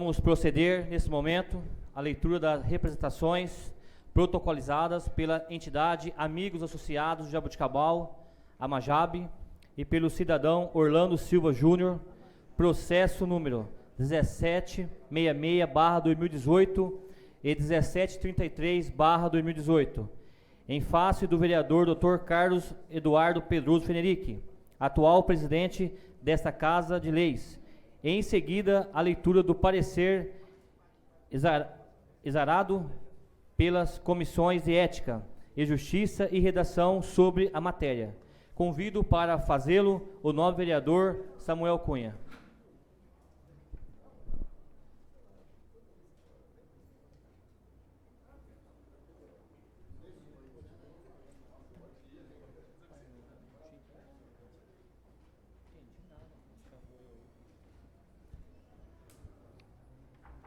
vamos proceder, nesse momento, à leitura das representações protocolizadas pela entidade Amigos Associados de Jaboticabal, AMAJAB, e pelo cidadão Orlando Silva Júnior, processo número 1766/2018 e 1733/2018, em face do vereador Dr. Carlos Eduardo Pedroso Fenerick, atual presidente desta Casa de Leis. Em seguida, a leitura do parecer exarado pelas comissões de Ética e Justiça e Redação sobre a matéria. Convido para fazê-lo o nobre vereador Samuel Cunha.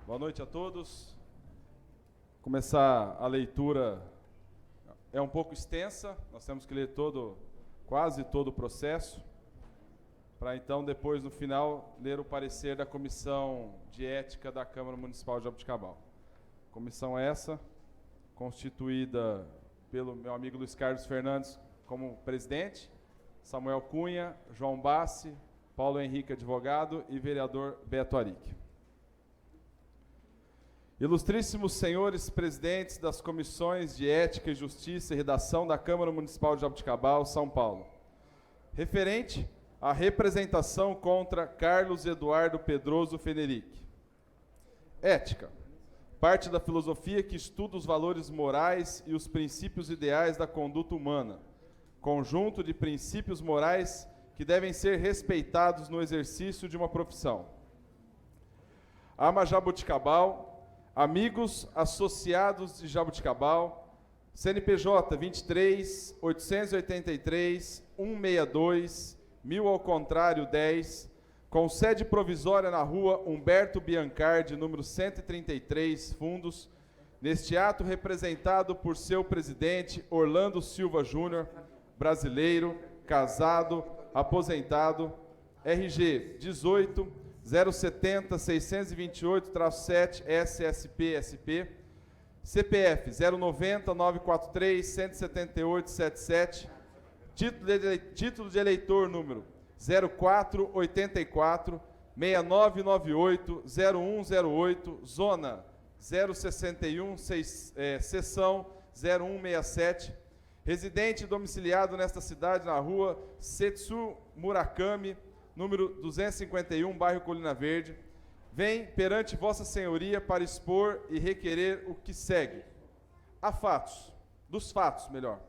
Boa noite a todos. Começar a leitura é um pouco extensa, nós temos que ler quase todo o processo, para então depois no final ler o parecer da Comissão de Ética da Câmara Municipal de Jaboticabal. Comissão essa, constituída pelo meu amigo Luiz Carlos Fernandes como presidente, Samuel Cunha, João Bassi, Paulo Henrique advogado e vereador Beto Aric. Ilustríssimos senhores presidentes das Comissões de Ética e Justiça e Redação da Câmara Municipal de Jaboticabal, São Paulo. Referente à representação contra Carlos Eduardo Pedroso Fenerick. Ética. Parte da filosofia que estuda os valores morais e os princípios ideais da conduta humana. Conjunto de princípios morais que devem ser respeitados no exercício de uma profissão. AMAJaboticabal, Amigos Associados de Jaboticabal, CNPJ 23 883 162 1000 ao contrário 10, com sede provisória na rua Humberto Biancardi, número 133, Fundos, neste ato representado por seu presidente Orlando Silva Júnior, brasileiro, casado, aposentado, RG 18 070 628-7 SSP-SP, CPF 090 943 178 77, título de eleitor número 0484 6998 0108, zona 061, seção 0167, residente domiciliado nesta cidade na rua Setsu Murakami, número 251, bairro Colina Verde, vem perante Vossa Senhoria para expor e requerer o que segue. Dos fatos, melhor.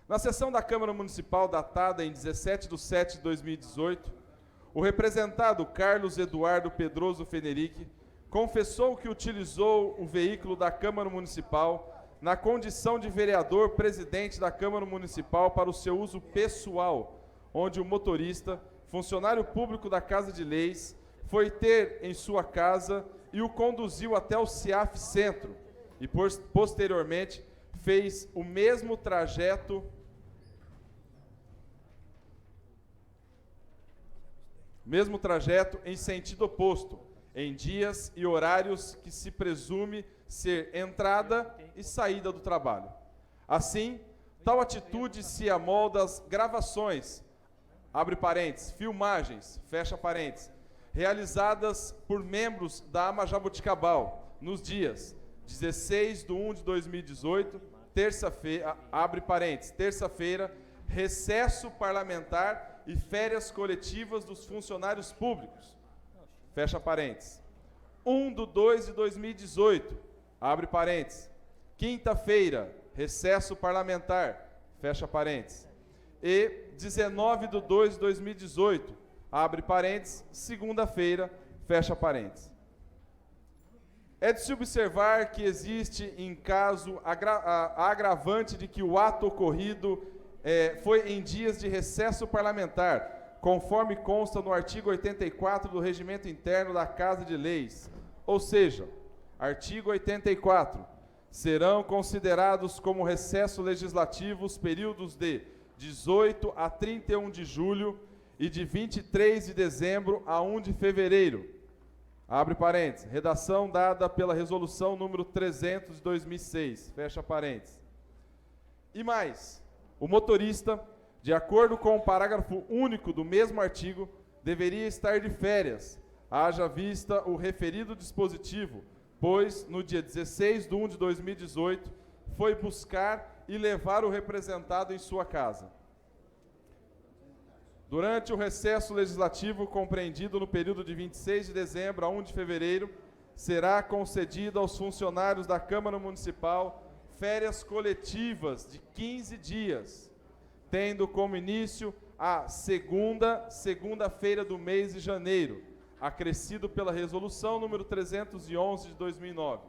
Na sessão da Câmara Municipal datada em 17/7/2018, o representado Carlos Eduardo Pedroso Fenerick confessou que utilizou o veículo da Câmara Municipal na condição de vereador presidente da Câmara Municipal para o seu uso pessoal, onde o motorista, funcionário público da Casa de Leis, foi ter em sua casa e o conduziu até o CIAF Centro e posteriormente fez o mesmo trajeto em sentido oposto, em dias e horários que se presume ser entrada e saída do trabalho. Assim, tal atitude se amolda às gravações, abre parênteses, filmagens, fecha parênteses, realizadas por membros da AMAJaboticabal nos dias 16/1/2018, terça-feira, abre parênteses, terça-feira, recesso parlamentar e férias coletivas dos funcionários públicos, fecha parênteses. 1/2/2018, abre parênteses, quinta-feira, recesso parlamentar, fecha parênteses. E 19/2/2018, abre parênteses, segunda-feira, fecha parênteses. É de se observar que existe em caso a agravante de que o ato ocorrido foi em dias de recesso parlamentar, conforme consta no artigo 84 do Regimento Interno da Casa de Leis. Ou seja, artigo 84, serão considerados como recesso legislativo os períodos de 18 a 31 de julho e de 23 de dezembro a 1 de fevereiro. abre parênteses, redação dada pela resolução número 300 de 2006, fecha parênteses. E mais, o motorista, de acordo com o parágrafo único do mesmo artigo, deveria estar de férias, haja vista o referido dispositivo, pois, no dia 16 de 1 de 2018, foi buscar e levar o representado em sua casa. Durante o recesso legislativo compreendido no período de 26 de dezembro a 1 de fevereiro, será concedido aos funcionários da Câmara Municipal férias coletivas de 15 dias, tendo como início a segunda-feira do mês de janeiro, acrescido pela resolução número 311 de 2009.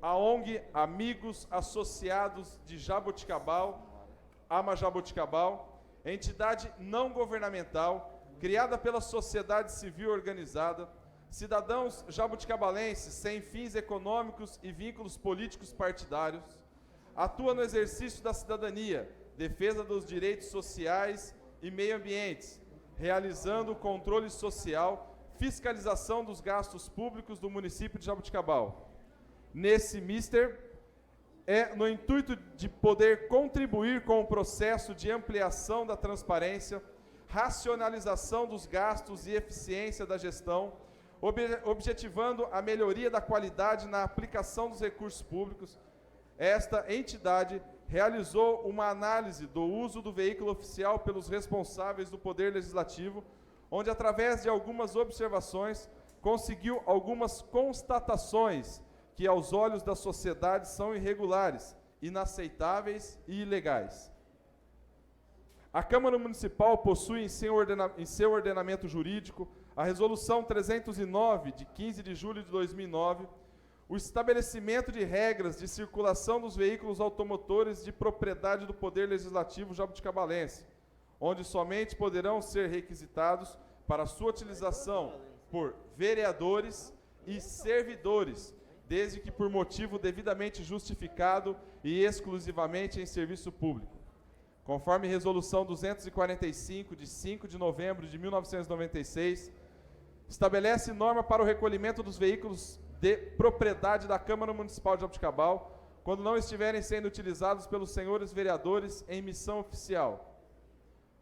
A ONG Amigos Associados de Jaboticabal, AmaJaboticabal, entidade não governamental, criada pela sociedade civil organizada, cidadãos jabuticabalenses sem fins econômicos e vínculos políticos partidários, atua no exercício da cidadania, defesa dos direitos sociais e meio ambientes, realizando controle social, fiscalização dos gastos públicos do município de Jaboticabal. Nesse mister, no intuito de poder contribuir com o processo de ampliação da transparência, racionalização dos gastos e eficiência da gestão, objetivando a melhoria da qualidade na aplicação dos recursos públicos, esta entidade realizou uma análise do uso do veículo oficial pelos responsáveis do Poder Legislativo, onde, através de algumas observações, conseguiu algumas constatações que, aos olhos da sociedade, são irregulares, inaceitáveis e ilegais. A Câmara Municipal possui em seu ordenamento jurídico a Resolução 309, de 15 de julho de 2009, o estabelecimento de regras de circulação dos veículos automotores de propriedade do Poder Legislativo jabuticabalense, onde somente poderão ser requisitados para sua utilização por vereadores e servidores, desde que por motivo devidamente justificado e exclusivamente em serviço público. Conforme Resolução 245, de 5 de novembro de 1996, estabelece norma para o recolhimento dos veículos de propriedade da Câmara Municipal de Jaboticabal, quando não estiverem sendo utilizados pelos senhores vereadores em missão oficial.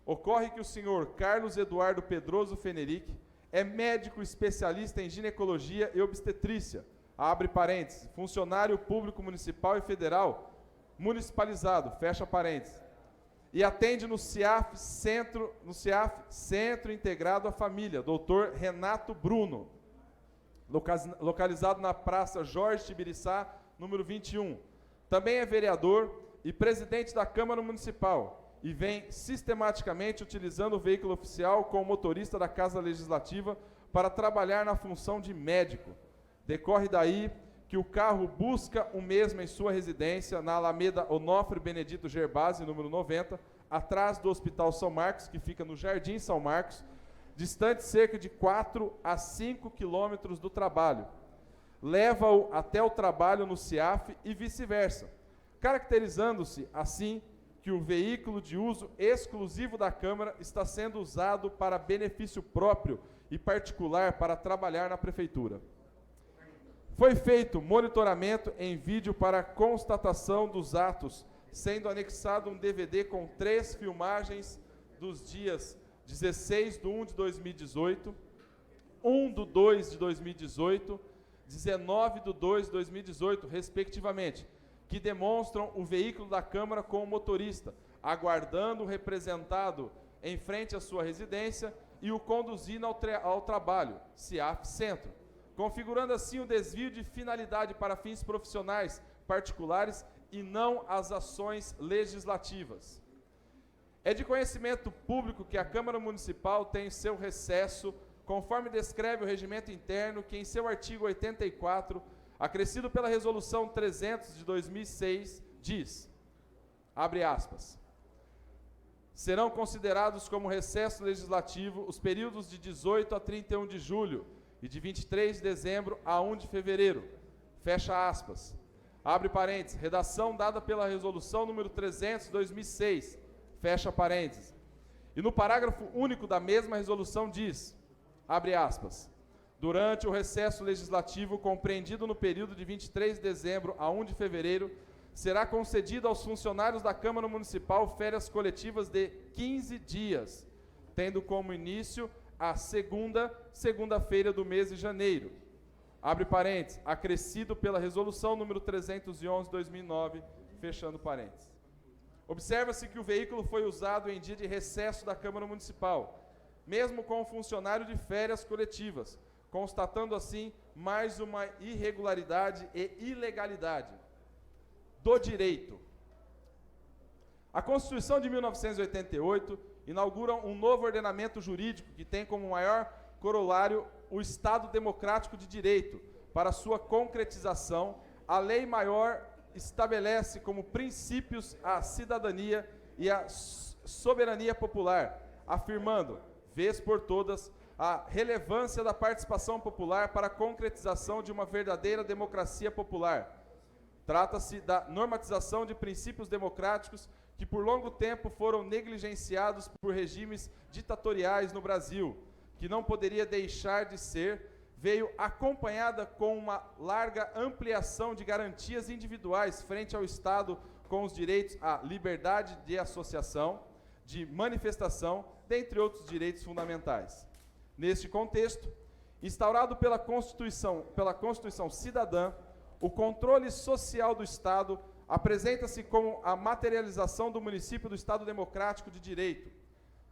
Ocorre que o senhor Carlos Eduardo Pedroso Fenerick é médico especialista em ginecologia e obstetrícia, abre parênteses, funcionário público municipal e federal, municipalizado, fecha parênteses, e atende no CIAF Centro Integrado à Família, Dr. Renato Bruno, localizado na Praça Jorge Tibiriçá, número 21. Também é vereador e presidente da Câmara Municipal e vem sistematicamente utilizando o veículo oficial como motorista da Casa Legislativa para trabalhar na função de médico. Decorre daí que o carro busca o mesmo em sua residência, na Alameda Onofre Benedito Gerbasi, número 90, atrás do Hospital São Marcos, que fica no Jardim São Marcos, distante cerca de 4 a 5 quilômetros do trabalho. Leva-o até o trabalho no CIAF e vice-versa, caracterizando-se assim que o veículo de uso exclusivo da Câmara está sendo usado para benefício próprio e particular para trabalhar na Prefeitura. Foi feito monitoramento em vídeo para constatação dos atos, sendo anexado um DVD com 3 filmagens dos dias 16 de 1 de 2018, 1 de 2 de 2018, 19 de 2 de 2018, respectivamente, que demonstram o veículo da Câmara com o motorista, aguardando o representado em frente à sua residência e o conduzindo ao trabalho, CIAF Centro, configurando assim o desvio de finalidade para fins profissionais particulares e não as ações legislativas. É de conhecimento público que a Câmara Municipal tem seu recesso, conforme descreve o regimento interno, que em seu artigo 84, acrescido pela Resolução 300 de 2006, diz, abre aspas, serão considerados como recesso legislativo os períodos de 18 a 31 de julho e de 23 de dezembro a 1 de fevereiro, fecha aspas, abre parênteses, redação dada pela Resolução número 300 de 2006, fecha parênteses. E no parágrafo único da mesma resolução diz, abre aspas, Durante o recesso legislativo, compreendido no período de 23 de dezembro a 1 de fevereiro, será concedido aos funcionários da Câmara Municipal férias coletivas de 15 dias, tendo como início a segunda-feira do mês de janeiro. Abre parênteses, acrescido pela Resolução número 311/2009, fechando parênteses. Observa-se que o veículo foi usado em dia de recesso da Câmara Municipal, mesmo com o funcionário de férias coletivas, constatando assim mais uma irregularidade e ilegalidade do direito. A Constituição de 1988 inaugura um novo ordenamento jurídico que tem como maior corolário o Estado Democrático de Direito. Para sua concretização, a Lei Maior estabelece como princípios a cidadania e a soberania popular, afirmando, vez por todas, a relevância da participação popular para a concretização de uma verdadeira democracia popular. Trata-se da normatização de princípios democráticos que por longo tempo foram negligenciados por regimes ditatoriais no Brasil, que não poderia deixar de ser, veio acompanhada com uma larga ampliação de garantias individuais frente ao Estado, com os direitos à liberdade de associação, de manifestação, dentre outros direitos fundamentais. Neste contexto, instaurado pela Constituição Cidadã, o controle social do Estado apresenta-se como a materialização do município do Estado Democrático de Direito.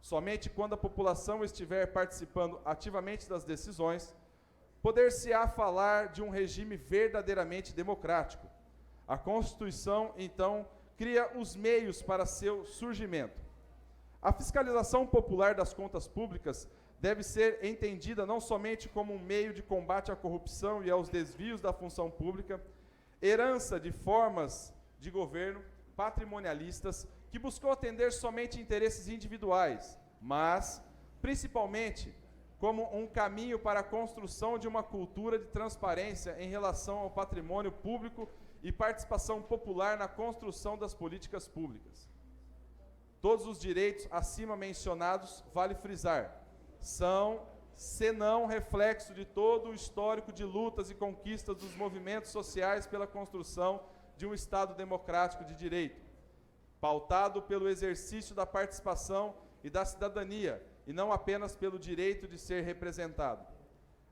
Somente quando a população estiver participando ativamente das decisões, poder-se-á falar de um regime verdadeiramente democrático. A Constituição, então, cria os meios para seu surgimento. A fiscalização popular das contas públicas deve ser entendida não somente como um meio de combate à corrupção e aos desvios da função pública, herança de formas de governo patrimonialistas que buscou atender somente interesses individuais, mas, principalmente, como um caminho para a construção de uma cultura de transparência em relação ao patrimônio público e participação popular na construção das políticas públicas. Todos os direitos acima mencionados, vale frisar, são, senão reflexo de todo o histórico de lutas e conquistas dos movimentos sociais pela construção de um Estado democrático de direito, pautado pelo exercício da participação e da cidadania, e não apenas pelo direito de ser representado.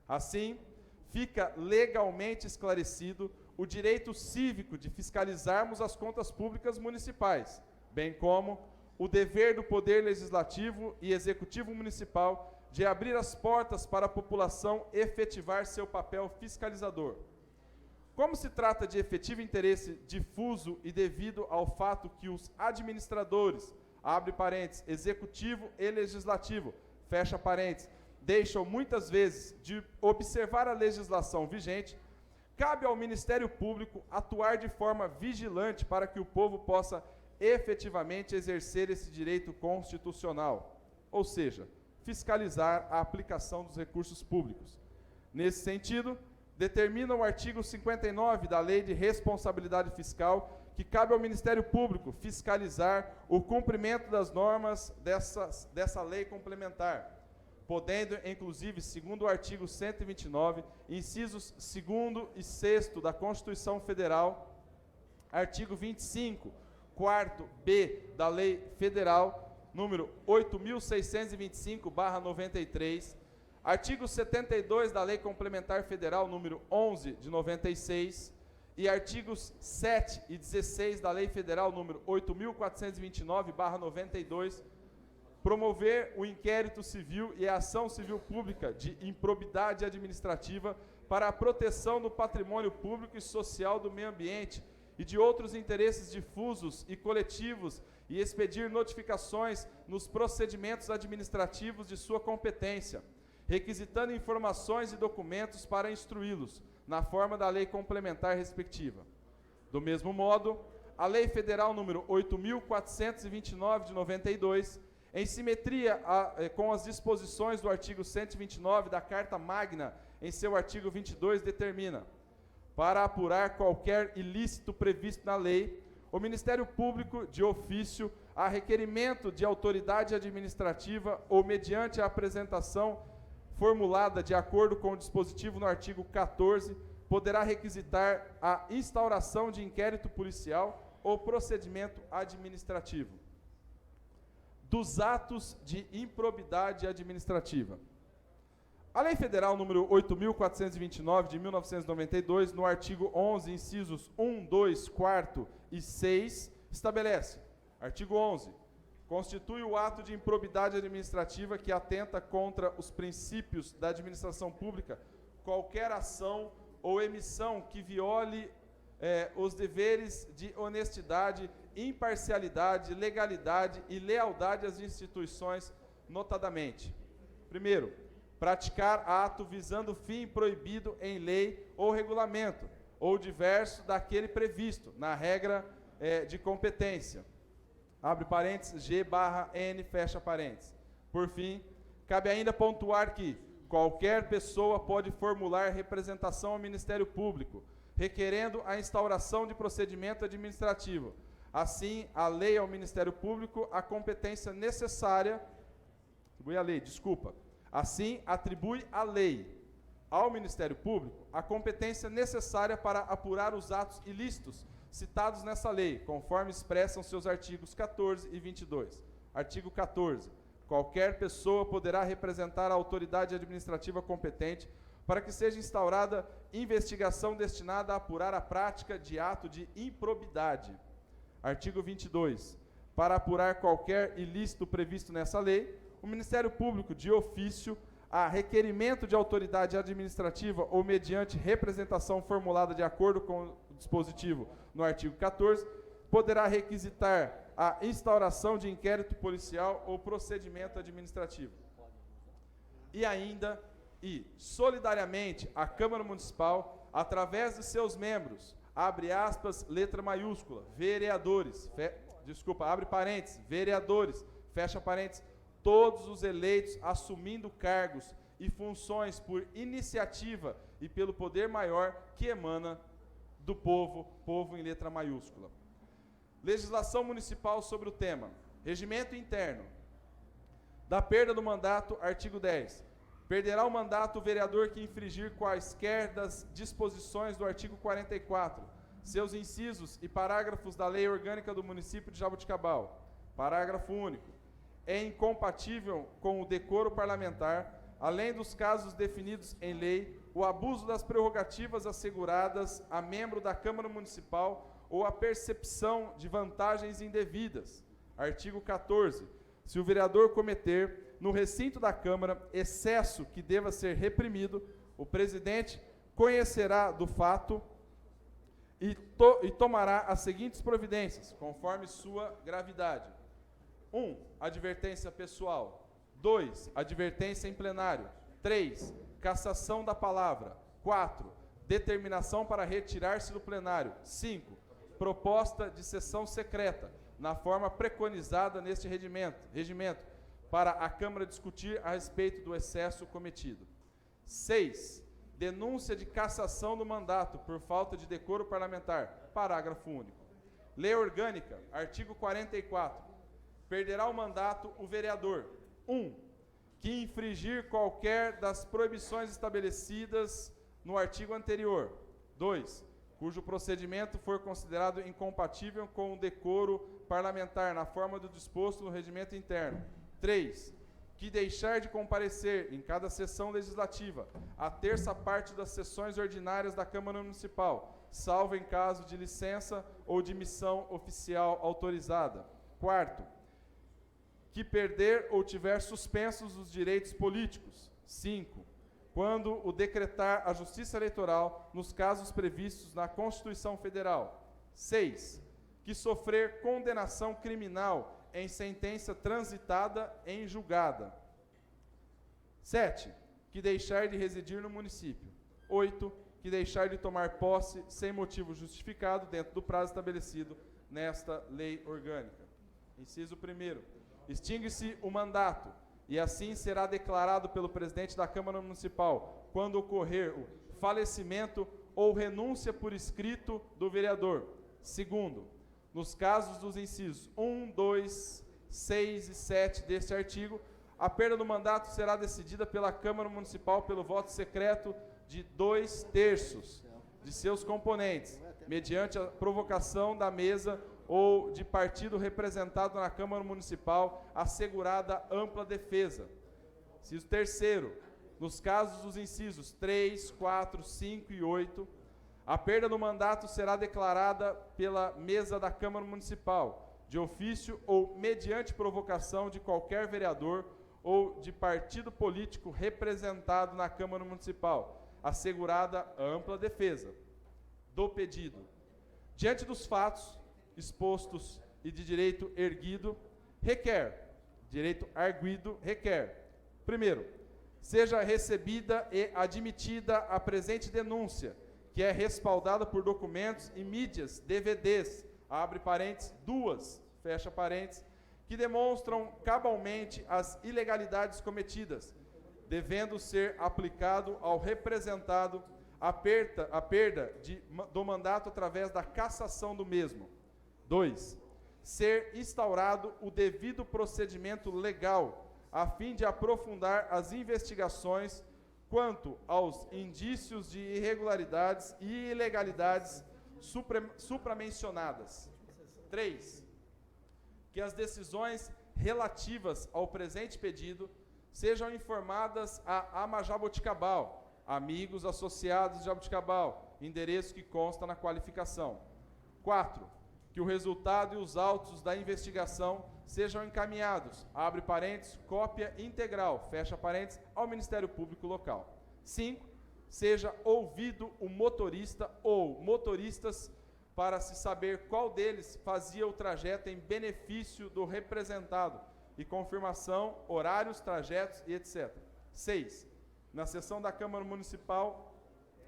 Assim, fica legalmente esclarecido o direito cívico de fiscalizarmos as contas públicas municipais, bem como o dever do Poder Legislativo e Executivo Municipal de abrir as portas para a população efetivar seu papel fiscalizador. Como se trata de efetivo interesse difuso e devido ao fato que os administradores, abre parênteses, executivo e legislativo, fecha parênteses, deixam muitas vezes de observar a legislação vigente, cabe ao Ministério Público atuar de forma vigilante para que o povo possa efetivamente exercer esse direito constitucional, ou seja, fiscalizar a aplicação dos recursos públicos. Nesse sentido, determina o artigo 59 da Lei de Responsabilidade Fiscal que cabe ao Ministério Público fiscalizar o cumprimento das normas dessa lei complementar, podendo, inclusive, segundo o artigo 129, incisos 2º e 6º da Constituição Federal, artigo 25, 4º B da Lei Federal, número 8.625/93, artigo 72 da Lei Complementar Federal, número 11 de 96, e artigos 7 e 16 da Lei Federal, número 8.429/92, promover o inquérito civil e a ação civil pública de improbidade administrativa para a proteção do patrimônio público e social do meio ambiente e de outros interesses difusos e coletivos e expedir notificações nos procedimentos administrativos de sua competência, requisitando informações e documentos para instruí-los, na forma da lei complementar respectiva. Do mesmo modo, a Lei Federal número 8.429 de 92, em simetria com as disposições do artigo 129 da Carta Magna, em seu artigo 22, determina: para apurar qualquer ilícito previsto na lei, o Ministério Público, de ofício, a requerimento de autoridade administrativa ou mediante a apresentação formulada de acordo com o dispositivo no artigo 14, poderá requisitar a instauração de inquérito policial ou procedimento administrativo. Dos atos de improbidade administrativa. A Lei Federal número 8.429, de 1992, no artigo 11, incisos 1, 2, 4 e 6, estabelece, artigo 11, constitui o ato de improbidade administrativa que atenta contra os princípios da administração pública qualquer ação ou emissão que viole os deveres de honestidade, imparcialidade, legalidade e lealdade às instituições, notadamente. Primeiro, praticar ato visando fim proibido em lei ou regulamento, ou diverso daquele previsto na regra de competência. Abre parênteses, G/N, fecha parênteses. Por fim, cabe ainda pontuar que qualquer pessoa pode formular representação ao Ministério Público, requerendo a instauração de procedimento administrativo. Assim, a lei ao Ministério Público a competência necessária, Assim, atribui a lei ao Ministério Público a competência necessária para apurar os atos ilícitos citados nessa lei, conforme expressam seus artigos 14 e 22. Artigo 14. Qualquer pessoa poderá representar a autoridade administrativa competente para que seja instaurada investigação destinada a apurar a prática de ato de improbidade. Artigo 22. Para apurar qualquer ilícito previsto nessa lei, o Ministério Público, de ofício, a requerimento de autoridade administrativa ou mediante representação formulada de acordo com o dispositivo no artigo 14, poderá requisitar a instauração de inquérito policial ou procedimento administrativo. E ainda, solidariamente, a Câmara Municipal, através de seus membros, abre aspas, letra maiúscula, vereadores, abre parênteses, vereadores, fecha parênteses, todos os eleitos assumindo cargos e funções por iniciativa e pelo poder maior que emana do povo, povo em letra maiúscula. Legislação municipal sobre o tema. Regimento interno. Da perda do mandato, artigo 10. Perderá o mandato o vereador que infringir quaisquer das disposições do artigo 44, seus incisos e parágrafos da Lei Orgânica do Município de Jaboticabal. Parágrafo único. É incompatível com o decoro parlamentar, além dos casos definidos em lei, o abuso das prerrogativas asseguradas a membro da Câmara Municipal ou a percepção de vantagens indevidas. Artigo 14. Se o vereador cometer, no recinto da Câmara, excesso que deva ser reprimido, o presidente conhecerá do fato e tomará as seguintes providências, conforme sua gravidade. 1. Advertência pessoal. 2. Advertência em plenário. 3. Cassação da palavra. 4. Determinação para retirar-se do plenário. 5. Proposta de sessão secreta, na forma preconizada neste regimento, para a Câmara discutir a respeito do excesso cometido. 6. Denúncia de cassação do mandato por falta de decoro parlamentar. Parágrafo único. Lei Orgânica, artigo 44. Perderá o mandato o vereador. 1. Que infringir qualquer das proibições estabelecidas no artigo anterior. 2. Cujo procedimento for considerado incompatível com o decoro parlamentar na forma do disposto no regimento interno. 3. Que deixar de comparecer em cada sessão legislativa a terça parte das sessões ordinárias da Câmara Municipal, salvo em caso de licença ou de missão oficial autorizada. 4. Que perder ou tiver suspensos os direitos políticos. 5. Quando o decretar a Justiça Eleitoral nos casos previstos na Constituição Federal. 6. Que sofrer condenação criminal em sentença transitada em julgada. 7. Que deixar de residir no município. 8. Que deixar de tomar posse sem motivo justificado dentro do prazo estabelecido nesta lei orgânica. Inciso 1º. Extingue-se o mandato e assim será declarado pelo presidente da Câmara Municipal quando ocorrer o falecimento ou renúncia por escrito do vereador. 2º. Nos casos dos incisos 1, 2, 6 e 7 deste artigo, a perda do mandato será decidida pela Câmara Municipal pelo voto secreto de 2/3 de seus componentes, mediante a provocação da mesa ou de partido representado na Câmara Municipal, assegurada ampla defesa. Inciso terceiro, nos casos dos incisos 3, 4, 5 e 8, a perda do mandato será declarada pela mesa da Câmara Municipal, de ofício ou mediante provocação de qualquer vereador ou de partido político representado na Câmara Municipal, assegurada a ampla defesa do pedido. Diante dos fatos expostos e de direito erguido, direito arguido, primeiro, seja recebida e admitida a presente denúncia, que é respaldada por documentos e mídias, DVDs, abre parênteses, 2, fecha parênteses, que demonstram cabalmente as ilegalidades cometidas, devendo ser aplicado ao representado a perda do mandato através da cassação do mesmo. 2. Ser instaurado o devido procedimento legal, a fim de aprofundar as investigações quanto aos indícios de irregularidades e ilegalidades supramencionadas. 3. Que as decisões relativas ao presente pedido sejam informadas a Amajaboticabal, amigos associados de Jaboticabal, endereço que consta na qualificação. 4. Que o resultado e os autos da investigação sejam encaminhados, abre parênteses, cópia integral, fecha parênteses, ao Ministério Público local. 5. Seja ouvido o motorista ou motoristas para se saber qual deles fazia o trajeto em benefício do representado e confirmação, horários, trajetos e etc. 6. Na sessão da Câmara Municipal,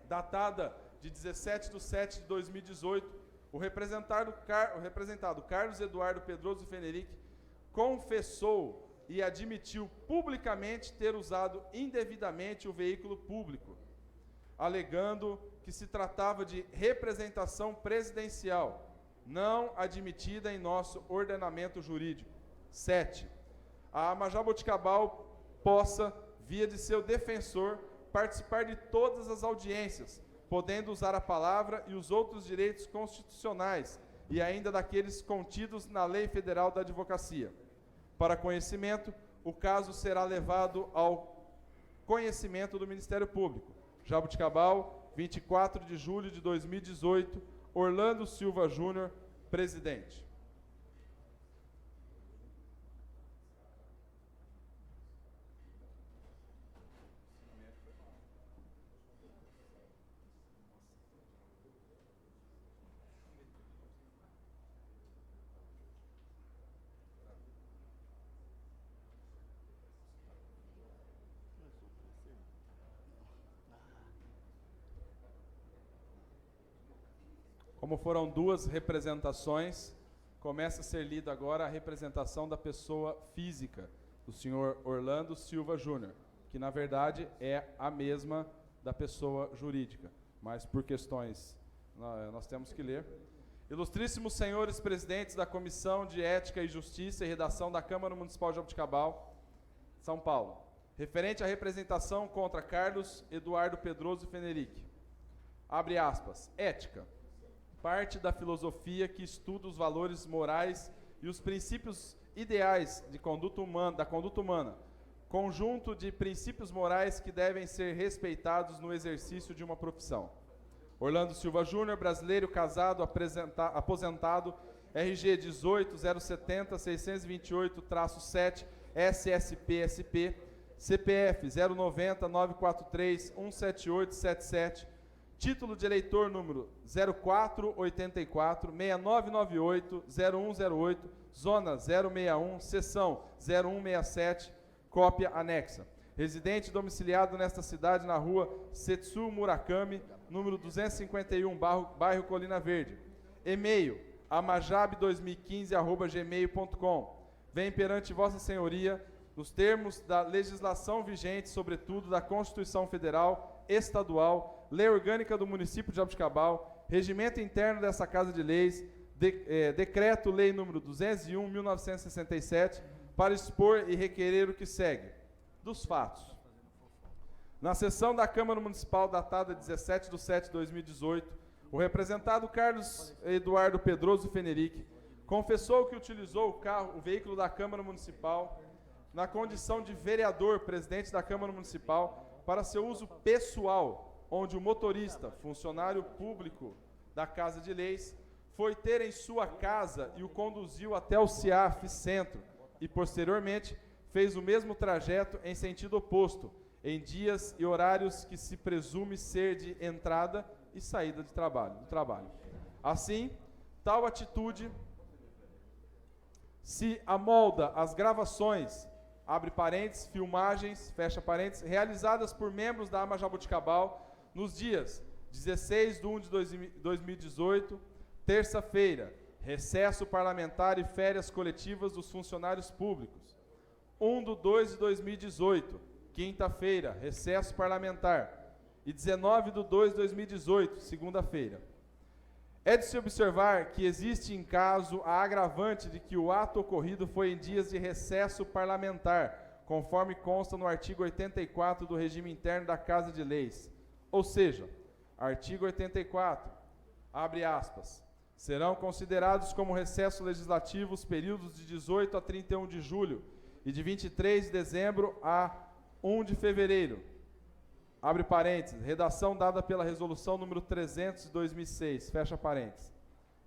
datada de 17/7/2018, o representado Carlos Eduardo Pedroso Fenerick confessou e admitiu publicamente ter usado indevidamente o veículo público, alegando que se tratava de representação presidencial, não admitida em nosso ordenamento jurídico. 7. A Amajaboticabal possa, via de seu defensor, participar de todas as audiências, podendo usar a palavra e os outros direitos constitucionais, e ainda daqueles contidos na Lei Federal da Advocacia. Para conhecimento, o caso será levado ao conhecimento do Ministério Público. Jaboticabal, 24 de julho de 2018, Orlando Silva Júnior, presidente. Como foram duas representações, começa a ser lida agora a representação da pessoa física, do senhor Orlando Silva Júnior, que na verdade é a mesma da pessoa jurídica, mas por questões nós temos que ler. Ilustríssimos senhores presidentes da Comissão de Ética e Justiça e Redação da Câmara Municipal de Jaboticabal, São Paulo, referente à representação contra Carlos Eduardo Pedroso Fenerick. Abre aspas, ética. Parte da filosofia que estuda os valores morais e os princípios ideais da conduta humana, conjunto de princípios morais que devem ser respeitados no exercício de uma profissão. Orlando Silva Júnior, brasileiro, casado, aposentado, RG 18-070-628-7, SSP-SP, CPF 090-943-17877, título de eleitor número 0484-6998-0108, zona 061, seção 0167, cópia anexa. Residente domiciliado nesta cidade na rua Setsu Murakami, número 251, bairro Colina Verde. E-mail, amajab2015@gmail.com. Vem perante Vossa Senhoria, nos termos da legislação vigente, sobretudo da Constituição Federal, Estadual, Lei Orgânica do Município de Jaboticabal, Regimento Interno dessa Casa de Leis, Decreto-Lei número 201/1967, para expor e requerer o que segue. Dos fatos. Na sessão da Câmara Municipal datada 17/7/2018, o representado Carlos Eduardo Pedroso Fenerick confessou que utilizou o veículo da Câmara Municipal na condição de vereador, presidente da Câmara Municipal, para seu uso pessoal, onde o motorista, funcionário público da Casa de Leis, foi ter em sua casa e o conduziu até o CIAF Centro e, posteriormente, fez o mesmo trajeto em sentido oposto, em dias e horários que se presume ser de entrada e saída do trabalho. Assim, tal atitude se amolda às gravações, abre parênteses, filmagens, fecha parênteses, realizadas por membros da AMA Jaboticabal nos dias 16/1/2018, terça-feira, recesso parlamentar e férias coletivas dos funcionários públicos. 1/2/2018, quinta-feira, recesso parlamentar. E 19/2/2018, segunda-feira. É de se observar que existe em caso a agravante de que o ato ocorrido foi em dias de recesso parlamentar, conforme consta no artigo 84 do regime interno da Casa de Leis. Ou seja, artigo 84, abre aspas, serão considerados como recesso legislativo os períodos de 18 a 31 de julho e de 23 de dezembro a 1 de fevereiro. Abre parênteses, redação dada pela resolução número 300 de 2006, fecha parênteses.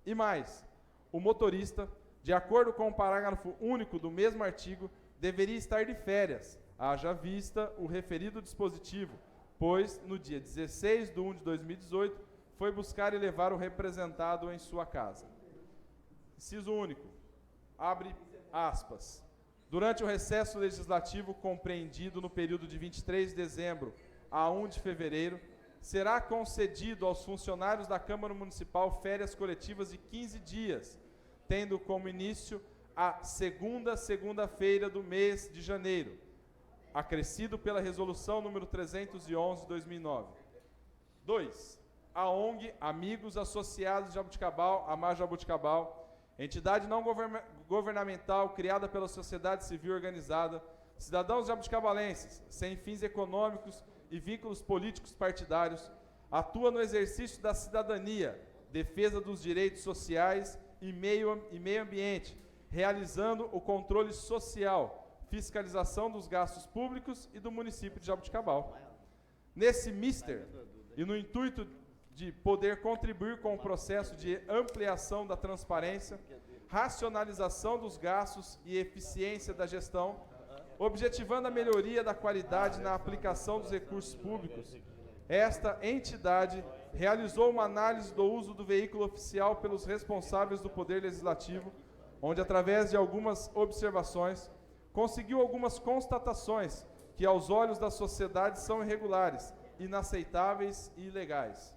E mais, o motorista, de acordo com o parágrafo único do mesmo artigo, deveria estar de férias, haja vista o referido dispositivo, pois, no dia 16/1/2018, foi buscar e levar o representado em sua casa. Inciso único, abre aspas. Durante o recesso legislativo compreendido no período de 23 de dezembro a 1 de fevereiro, será concedido aos funcionários da Câmara Municipal férias coletivas de 15 dias, tendo como início a segunda-feira do mês de janeiro, acrescido pela Resolução número 311 de 2009. 2. A ONG Amigos Associados de Jaboticabal, AMA Jaboticabal, entidade não governamental criada pela sociedade civil organizada, cidadãos jabuticabalenses, sem fins econômicos e vínculos políticos partidários, atua no exercício da cidadania, defesa dos direitos sociais e meio ambiente, realizando o controle social, fiscalização dos gastos públicos e do município de Jaboticabal. Nesse mister, e no intuito de poder contribuir com o processo de ampliação da transparência, racionalização dos gastos e eficiência da gestão, objetivando a melhoria da qualidade na aplicação dos recursos públicos, esta entidade realizou uma análise do uso do veículo oficial pelos responsáveis do Poder Legislativo, onde, através de algumas observações, conseguiu algumas constatações que, aos olhos da sociedade, são irregulares, inaceitáveis e ilegais.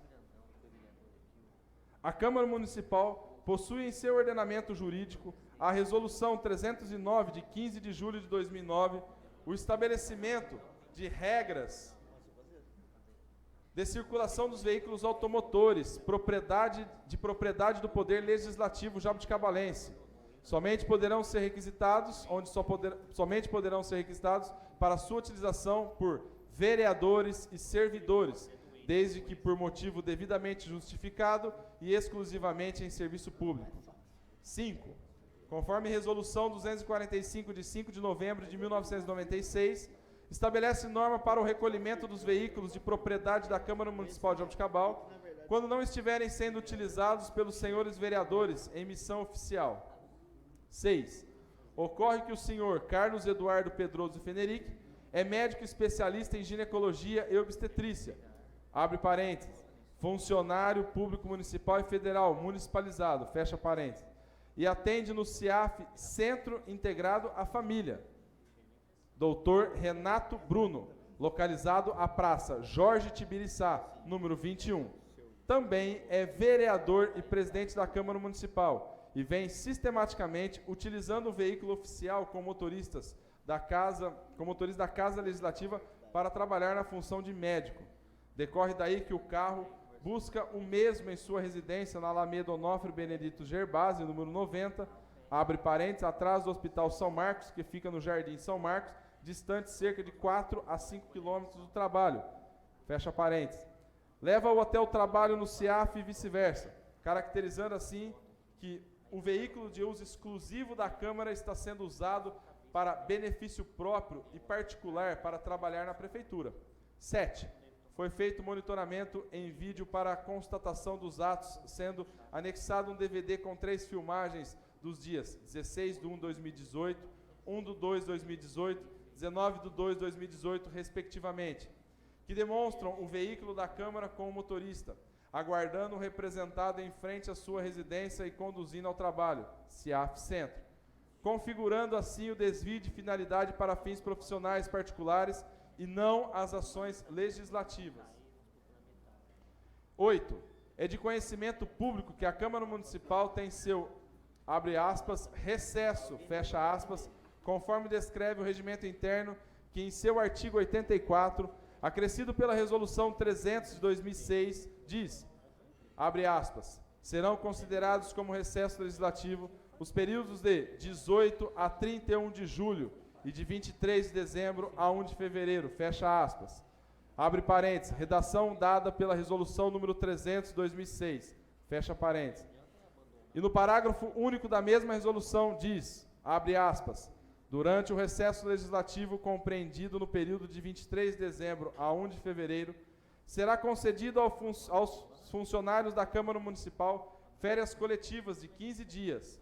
A Câmara Municipal possui em seu ordenamento jurídico a Resolução 309, de 15 de julho de 2009, o estabelecimento de regras de circulação dos veículos automotores, propriedade do Poder Legislativo jabuticabalense. Somente poderão ser requisitados para sua utilização por vereadores e servidores, desde que por motivo devidamente justificado e exclusivamente em serviço público. 5. Conforme Resolução 245, de 5 de novembro de 1996, estabelece norma para o recolhimento dos veículos de propriedade da Câmara Municipal de Jaboticabal, quando não estiverem sendo utilizados pelos senhores vereadores em missão oficial. 6. Ocorre que o senhor Carlos Eduardo Pedroso Fenerick é médico especialista em ginecologia e obstetrícia, abre parênteses, funcionário público municipal e federal, municipalizado, fecha parênteses, e atende no CIAF Centro Integrado à Família. Doutor Renato Bruno, localizado à Praça Jorge Tibiriçá, número 21. Também é vereador e presidente da Câmara Municipal e vem sistematicamente utilizando o veículo oficial com motoristas da Casa Legislativa para trabalhar na função de médico. Decorre daí que o carro busca o mesmo em sua residência na Alameda Onofre Benedito Gerbasi, número 90, abre parênteses, atrás do Hospital São Marcos, que fica no Jardim São Marcos, distante cerca de 4 a 5 quilômetros do trabalho, fecha parênteses. Leva-o até o trabalho no CIAF e vice-versa, caracterizando assim que o veículo de uso exclusivo da Câmara está sendo usado para benefício próprio e particular para trabalhar na Prefeitura. 7. Foi feito monitoramento em vídeo para a constatação dos atos, sendo anexado um DVD com 3 filmagens dos dias 16/1/2018, 1/2/2018, 19/2/2018, respectivamente, que demonstram o veículo da Câmara com o motorista, aguardando o representado em frente à sua residência e conduzindo ao trabalho, CIAF Centro, configurando assim o desvio de finalidade para fins profissionais particulares e não as ações legislativas. 8. É de conhecimento público que a Câmara Municipal tem seu, abre aspas, recesso, fecha aspas, conforme descreve o regimento interno, que em seu artigo 84, acrescido pela Resolução 300 de 2006, diz, abre aspas, serão considerados como recesso legislativo os períodos de 18 a 31 de julho e de 23 de dezembro a 1 de fevereiro, fecha aspas. Abre parênteses, redação dada pela Resolução número 300 de 2006, fecha parênteses. E no parágrafo único da mesma resolução diz, abre aspas, durante o recesso legislativo compreendido no período de 23 de dezembro a 1 de fevereiro, será concedido aos funcionários da Câmara Municipal férias coletivas de 15 dias,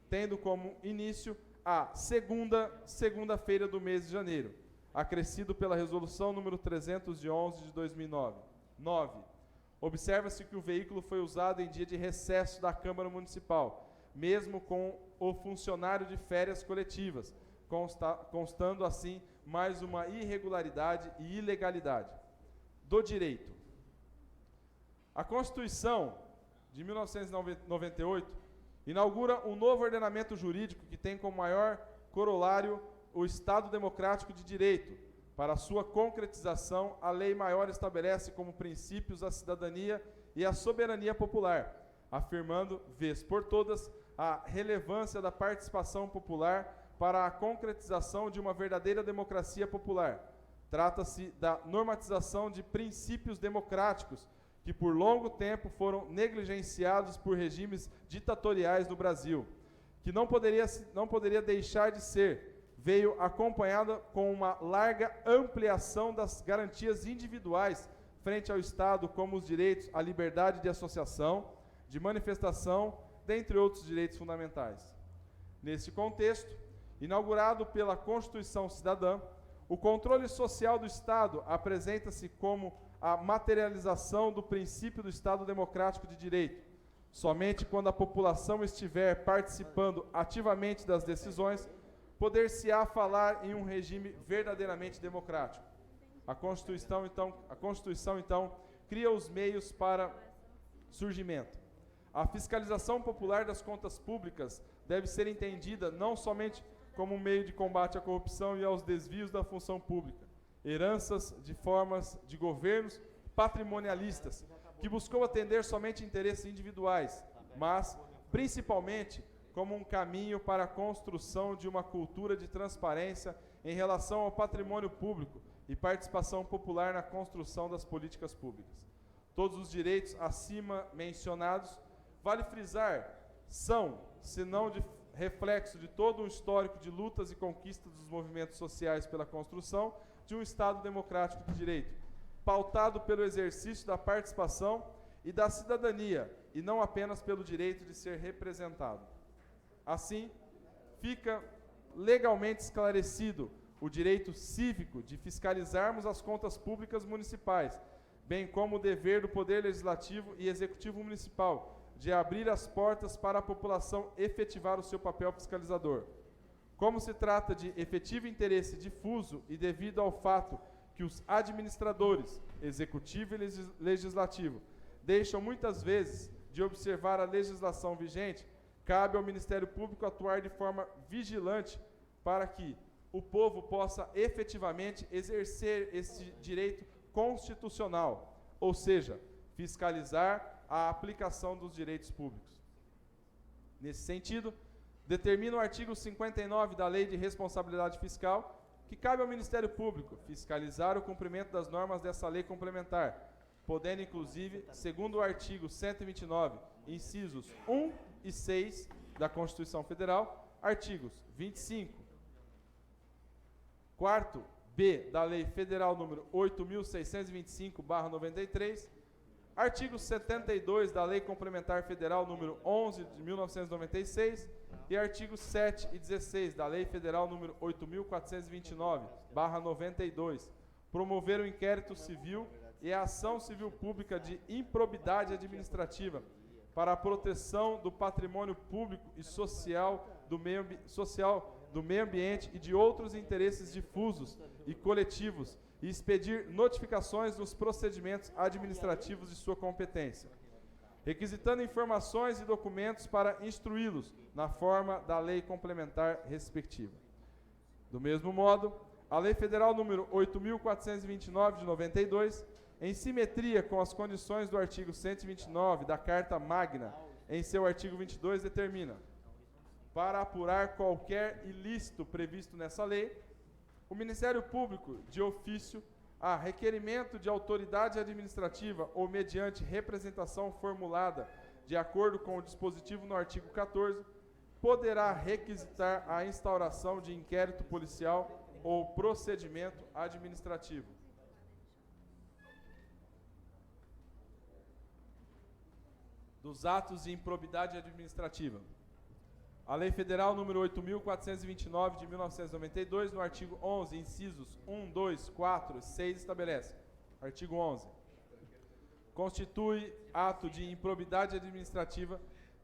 tendo como início a segunda-feira do mês de janeiro, acrescido pela Resolução número 311 de 2009. 9. Observa-se que o veículo foi usado em dia de recesso da Câmara Municipal, mesmo com o funcionário de férias coletivas, constando assim mais uma irregularidade e ilegalidade. Do direito. A Constituição de 1998 inaugura um novo ordenamento jurídico que tem como maior corolário o Estado Democrático de Direito. Para sua concretização, a lei maior estabelece como princípios a cidadania e a soberania popular, afirmando, vez por todas, a relevância da participação popular para a concretização de uma verdadeira democracia popular. Trata-se da normatização de princípios democráticos que por longo tempo foram negligenciados por regimes ditatoriais no Brasil, que não poderia deixar de ser, veio acompanhada com uma larga ampliação das garantias individuais frente ao Estado, como os direitos à liberdade de associação, de manifestação, dentre outros direitos fundamentais. Nesse contexto, inaugurado pela Constituição Cidadã, o controle social do Estado apresenta-se como a materialização do princípio do Estado Democrático de Direito. Somente quando a população estiver participando ativamente das decisões, poder-se-á falar em um regime verdadeiramente democrático. A Constituição, então, cria os meios para surgimento. A fiscalização popular das contas públicas deve ser entendida não somente como um meio de combate à corrupção e aos desvios da função pública, heranças de formas de governos patrimonialistas, que buscou atender somente interesses individuais, mas, principalmente, como um caminho para a construção de uma cultura de transparência em relação ao patrimônio público e participação popular na construção das políticas públicas. Todos os direitos acima mencionados, vale frisar, são, se não de reflexo de todo um histórico de lutas e conquistas dos movimentos sociais pela construção de um Estado democrático de direito, pautado pelo exercício da participação e da cidadania, e não apenas pelo direito de ser representado. Assim, fica legalmente esclarecido o direito cívico de fiscalizarmos as contas públicas municipais, bem como o dever do Poder Legislativo e Executivo Municipal de abrir as portas para a população efetivar o seu papel fiscalizador. Como se trata de efetivo interesse difuso e devido ao fato que os administradores, executivo e legislativo, deixam muitas vezes de observar a legislação vigente, cabe ao Ministério Público atuar de forma vigilante para que o povo possa efetivamente exercer esse direito constitucional, ou seja, fiscalizar a aplicação dos direitos públicos. Nesse sentido, Determina o artigo 59 da Lei de Responsabilidade Fiscal que cabe ao Ministério Público fiscalizar o cumprimento das normas dessa lei complementar, podendo, inclusive, segundo o artigo 129, incisos 1 e 6 da Constituição Federal, artigos 25, 4º B da Lei Federal número 8.625/93, artigo 72 da Lei Complementar Federal número 11 de 1996 e artigos 7 e 16 da Lei Federal número 8.429/92, promover o inquérito civil e a ação civil pública de improbidade administrativa para a proteção do patrimônio público e social do meio ambiente e de outros interesses difusos e coletivos e expedir notificações nos procedimentos administrativos de sua competência, requisitando informações e documentos para instruí-los na forma da lei complementar respectiva. Do mesmo modo, a Lei Federal número 8.429 de 92, em simetria com as condições do artigo 129 da Carta Magna, em seu artigo 22, determina: para apurar qualquer ilícito previsto nessa lei, o Ministério Público, de ofício, a requerimento de autoridade administrativa ou mediante representação formulada de acordo com o dispositivo no artigo 14, poderá requisitar a instauração de inquérito policial ou procedimento administrativo. Dos atos de improbidade administrativa. A Lei Federal número 8.429 de 1992, no artigo 11, incisos 1, 2, 4 e 6, estabelece. Artigo 11. Constitui ato de improbidade administrativa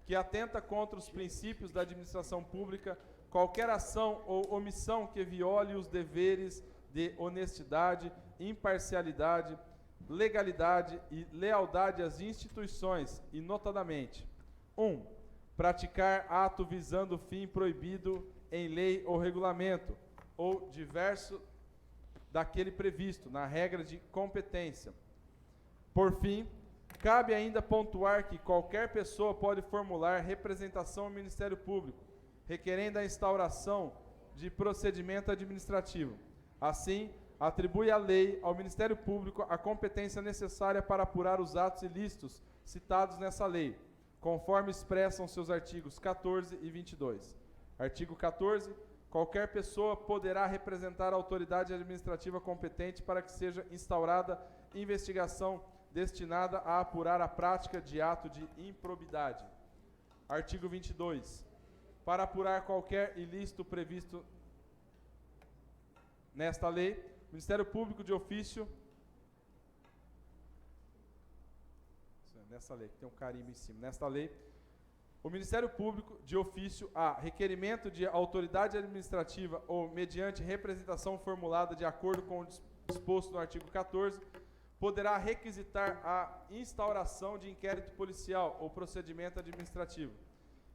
que atenta contra os princípios da administração pública qualquer ação ou omissão que viole os deveres de honestidade, imparcialidade, legalidade e lealdade às instituições e, notadamente, 1. Praticar ato visando fim proibido em lei ou regulamento, ou diverso daquele previsto na regra de competência. Por fim, cabe ainda pontuar que qualquer pessoa pode formular representação ao Ministério Público, requerendo a instauração de procedimento administrativo. Assim, atribui a lei ao Ministério Público a competência necessária para apurar os atos ilícitos citados nessa lei, conforme expressam seus artigos 14 e 22. Artigo 14. Qualquer pessoa poderá representar a autoridade administrativa competente para que seja instaurada investigação destinada a apurar a prática de ato de improbidade. Artigo 22. Para apurar qualquer ilícito previsto nesta lei, o Ministério Público de ofício, nessa lei, que tem um carimbo em cima, nesta lei, o Ministério Público, de ofício, a requerimento de autoridade administrativa ou mediante representação formulada de acordo com o disposto no artigo 14, poderá requisitar a instauração de inquérito policial ou procedimento administrativo.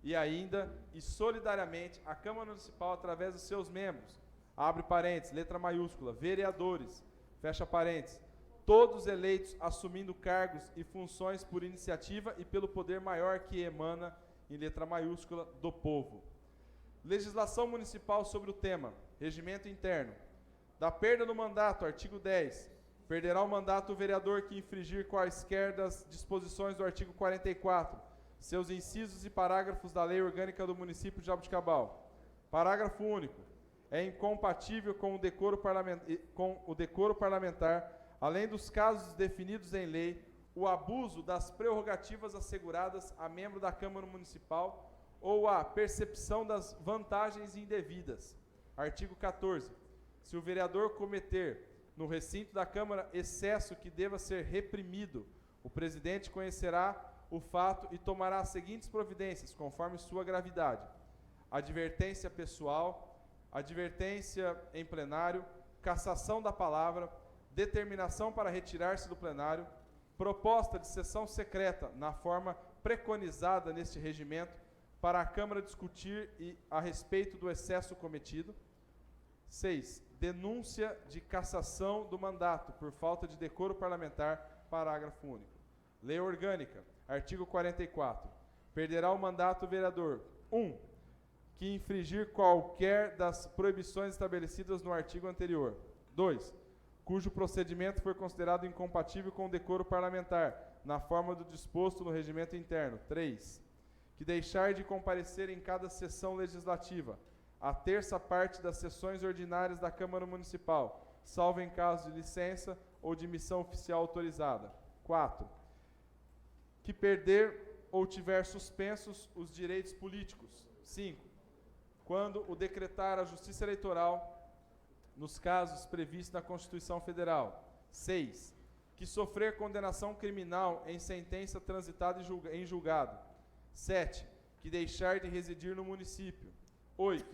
E ainda, e solidariamente, a Câmara Municipal, através dos seus membros, abre parênteses, letra maiúscula, vereadores, fecha parênteses, todos eleitos assumindo cargos e funções por iniciativa e pelo poder maior que emana, em letra maiúscula, do povo. Legislação municipal sobre o tema, regimento interno. Da perda do mandato, artigo 10. Perderá o mandato o vereador que infringir quaisquer das disposições do artigo 44, seus incisos e parágrafos da Lei Orgânica do Município de Jaboticabal. Parágrafo único. É incompatível com o decoro parlamentar, além dos casos definidos em lei, o abuso das prerrogativas asseguradas a membro da Câmara Municipal ou a percepção das vantagens indevidas. Artigo 14. Se o vereador cometer no recinto da Câmara excesso que deva ser reprimido, o presidente conhecerá o fato e tomará as seguintes providências, conforme sua gravidade: advertência pessoal, advertência em plenário, cassação da palavra, determinação para retirar-se do plenário, proposta de sessão secreta na forma preconizada neste regimento para a Câmara discutir a respeito do excesso cometido. 6. Denúncia de cassação do mandato por falta de decoro parlamentar, parágrafo único. Lei Orgânica, artigo 44. Perderá o mandato o vereador: 1. que infringir qualquer das proibições estabelecidas no artigo anterior. 2. Cujo procedimento for considerado incompatível com o decoro parlamentar, na forma do disposto no regimento interno. 3. Que deixar de comparecer em cada sessão legislativa, a terça parte das sessões ordinárias da Câmara Municipal, salvo em caso de licença ou de missão oficial autorizada. 4. Que perder ou tiver suspensos os direitos políticos. 5. Quando o decretar a Justiça Eleitoral, nos casos previstos na Constituição Federal. 6. Que sofrer condenação criminal em sentença transitada em julgado. 7. Que deixar de residir no município. 8.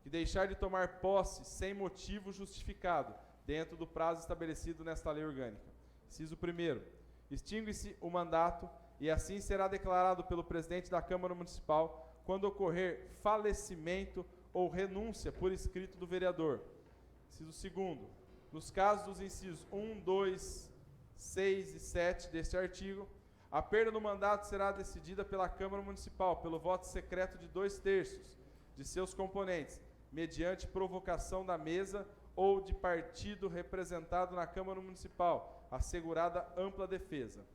Que deixar de tomar posse sem motivo justificado, dentro do prazo estabelecido nesta lei orgânica. Inciso 1º. Extingue-se o mandato e assim será declarado pelo presidente da Câmara Municipal quando ocorrer falecimento ou renúncia por escrito do vereador. Inciso 2º. Nos casos dos incisos 1, 2, 6 e 7 deste artigo, a perda do mandato será decidida pela Câmara Municipal pelo voto secreto de 2/3 de seus componentes, mediante provocação da mesa ou de partido representado na Câmara Municipal, assegurada ampla defesa.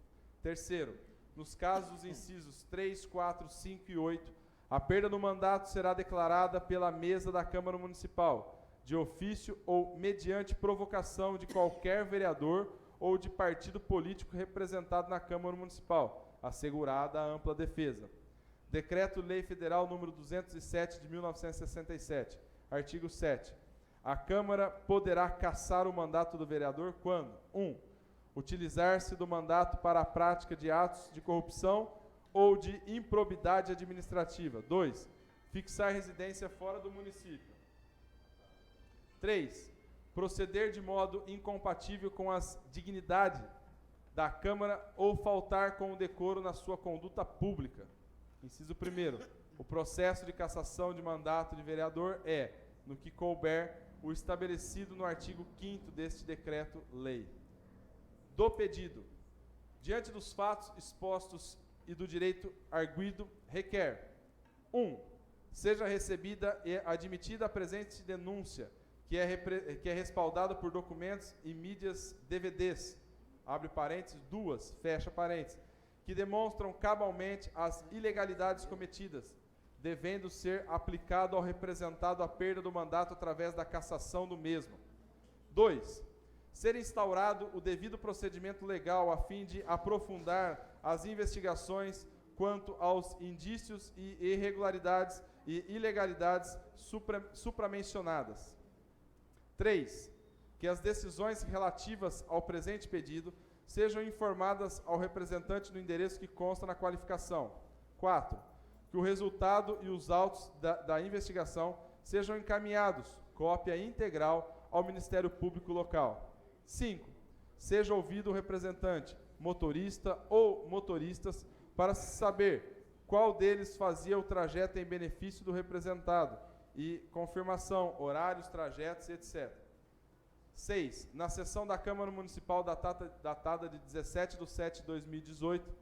3º. Nos casos dos incisos 3, 4, 5 e 8, a perda do mandato será declarada pela mesa da Câmara Municipal, de ofício ou mediante provocação de qualquer vereador ou de partido político representado na Câmara Municipal, assegurada a ampla defesa. Decreto-Lei Federal número 207 de 1967, artigo 7. A Câmara poderá cassar o mandato do vereador quando: 1. Utilizar-se do mandato para a prática de atos de corrupção ou de improbidade administrativa. 2. Fixar residência fora do município. 3. Proceder de modo incompatível com as dignidades da Câmara ou faltar com o decoro na sua conduta pública. Inciso 1º. O processo de cassação de mandato de vereador é, no que couber, o estabelecido no artigo 5º deste decreto-lei. Do pedido. Diante dos fatos expostos e do direito arguido, requer: 1. Seja recebida e admitida a presente denúncia, que é respaldada por documentos e mídias DVDs, abre parênteses, 2, fecha parênteses, que demonstram cabalmente as ilegalidades cometidas, devendo ser aplicado ao representado a perda do mandato através da cassação do mesmo. 2. Ser instaurado o devido procedimento legal a fim de aprofundar as investigações quanto aos indícios e irregularidades e ilegalidades supramencionadas. 3. Que as decisões relativas ao presente pedido sejam informadas ao representante no endereço que consta na qualificação. 4. Que o resultado e os autos da investigação sejam encaminhados, cópia integral, ao Ministério Público local. 5. Seja ouvido o representante, motorista ou motoristas, para se saber qual deles fazia o trajeto em benefício do representado e confirmação, horários, trajetos, etc. 6. Na sessão da Câmara Municipal datada de 17/7/2018,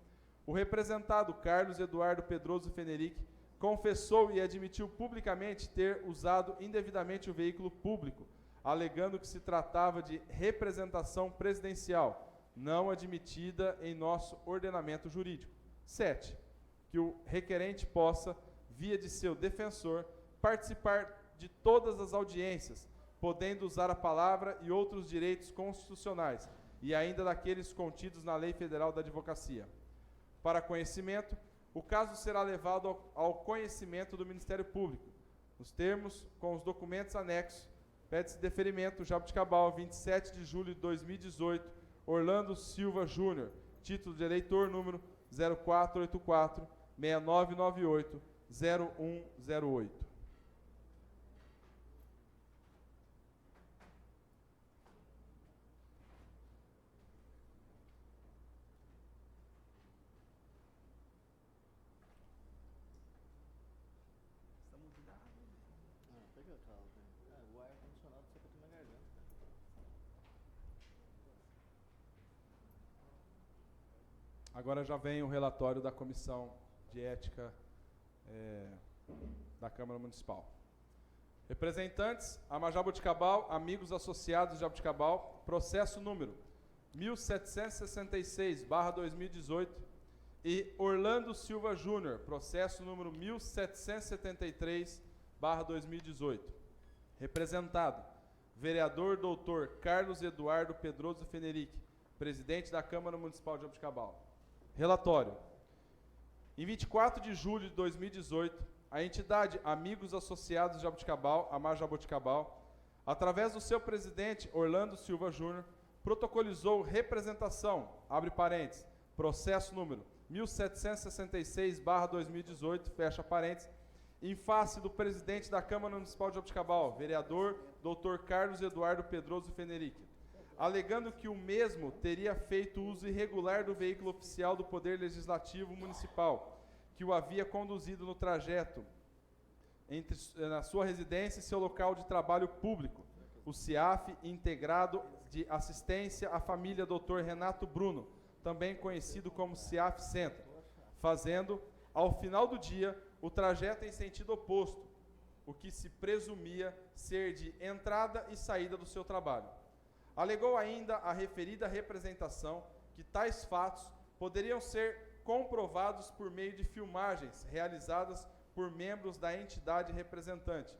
o representado Carlos Eduardo Pedroso Fenerick confessou e admitiu publicamente ter usado indevidamente o veículo público, alegando que se tratava de representação presidencial, não admitida em nosso ordenamento jurídico. 7. Que o requerente possa, via de seu defensor, participar de todas as audiências, podendo usar a palavra e outros direitos constitucionais, e ainda daqueles contidos na Lei Federal da Advocacia. Para conhecimento, o caso será levado ao conhecimento do Ministério Público, nos termos com os documentos anexos. Pede-se deferimento, Jaboticabal, 27 de julho de 2018, Orlando Silva Júnior, título de eleitor, número 0484-6998-0108. Agora já vem o relatório da Comissão de Ética da Câmara Municipal. Representantes, Amajabuticabal, amigos associados de Jabuticabal, processo número 1766/2018 e Orlando Silva Júnior, processo número 1773/2018. Representado, vereador Dr. Carlos Eduardo Pedroso Fenerick, presidente da Câmara Municipal de Jabuticabal. Relatório. Em 24 de julho de 2018, a entidade Amigos Associados de Jabuticabal, Amajabuticabal, através do seu presidente Orlando Silva Júnior, protocolizou representação, abre parênteses, processo número 1766/2018, fecha parênteses, em face do presidente da Câmara Municipal de Jabuticabal, vereador Dr. Carlos Eduardo Pedroso Fenerick, alegando que o mesmo teria feito uso irregular do veículo oficial do Poder Legislativo Municipal, que o havia conduzido no trajeto na sua residência e seu local de trabalho público, o CIAF Integrado de Assistência à Família Dr. Renato Bruno, também conhecido como CIAF Centro, fazendo, ao final do dia, o trajeto em sentido oposto, o que se presumia ser de entrada e saída do seu trabalho. Alegou ainda a referida representação que tais fatos poderiam ser comprovados por meio de filmagens realizadas por membros da entidade representante.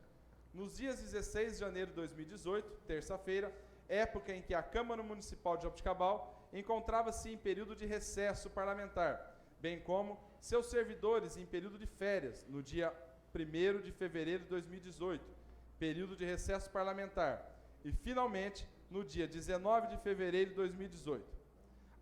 Nos dias 16 de janeiro de 2018, terça-feira, época em que a Câmara Municipal de Jabuticabal encontrava-se em período de recesso parlamentar, bem como seus servidores em período de férias, no dia 1º de fevereiro de 2018, período de recesso parlamentar, e, finalmente, no dia 19 de fevereiro de 2018.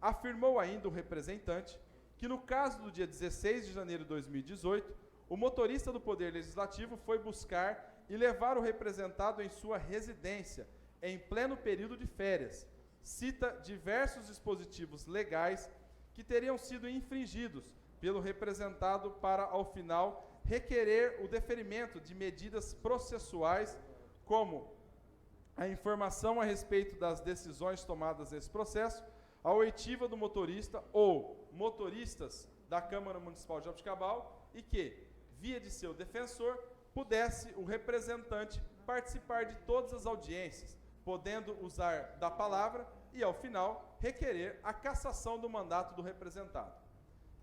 Afirmou ainda o representante que no caso do dia 16 de janeiro de 2018, o motorista do Poder Legislativo foi buscar e levar o representado em sua residência, em pleno período de férias. Cita diversos dispositivos legais que teriam sido infringidos pelo representado para, ao final, requerer o deferimento de medidas processuais, como a informação a respeito das decisões tomadas nesse processo, a oitiva do motorista ou motoristas da Câmara Municipal de Jabuticabal e que, via de seu defensor, pudesse o representante participar de todas as audiências, podendo usar da palavra e, ao final, requerer a cassação do mandato do representado.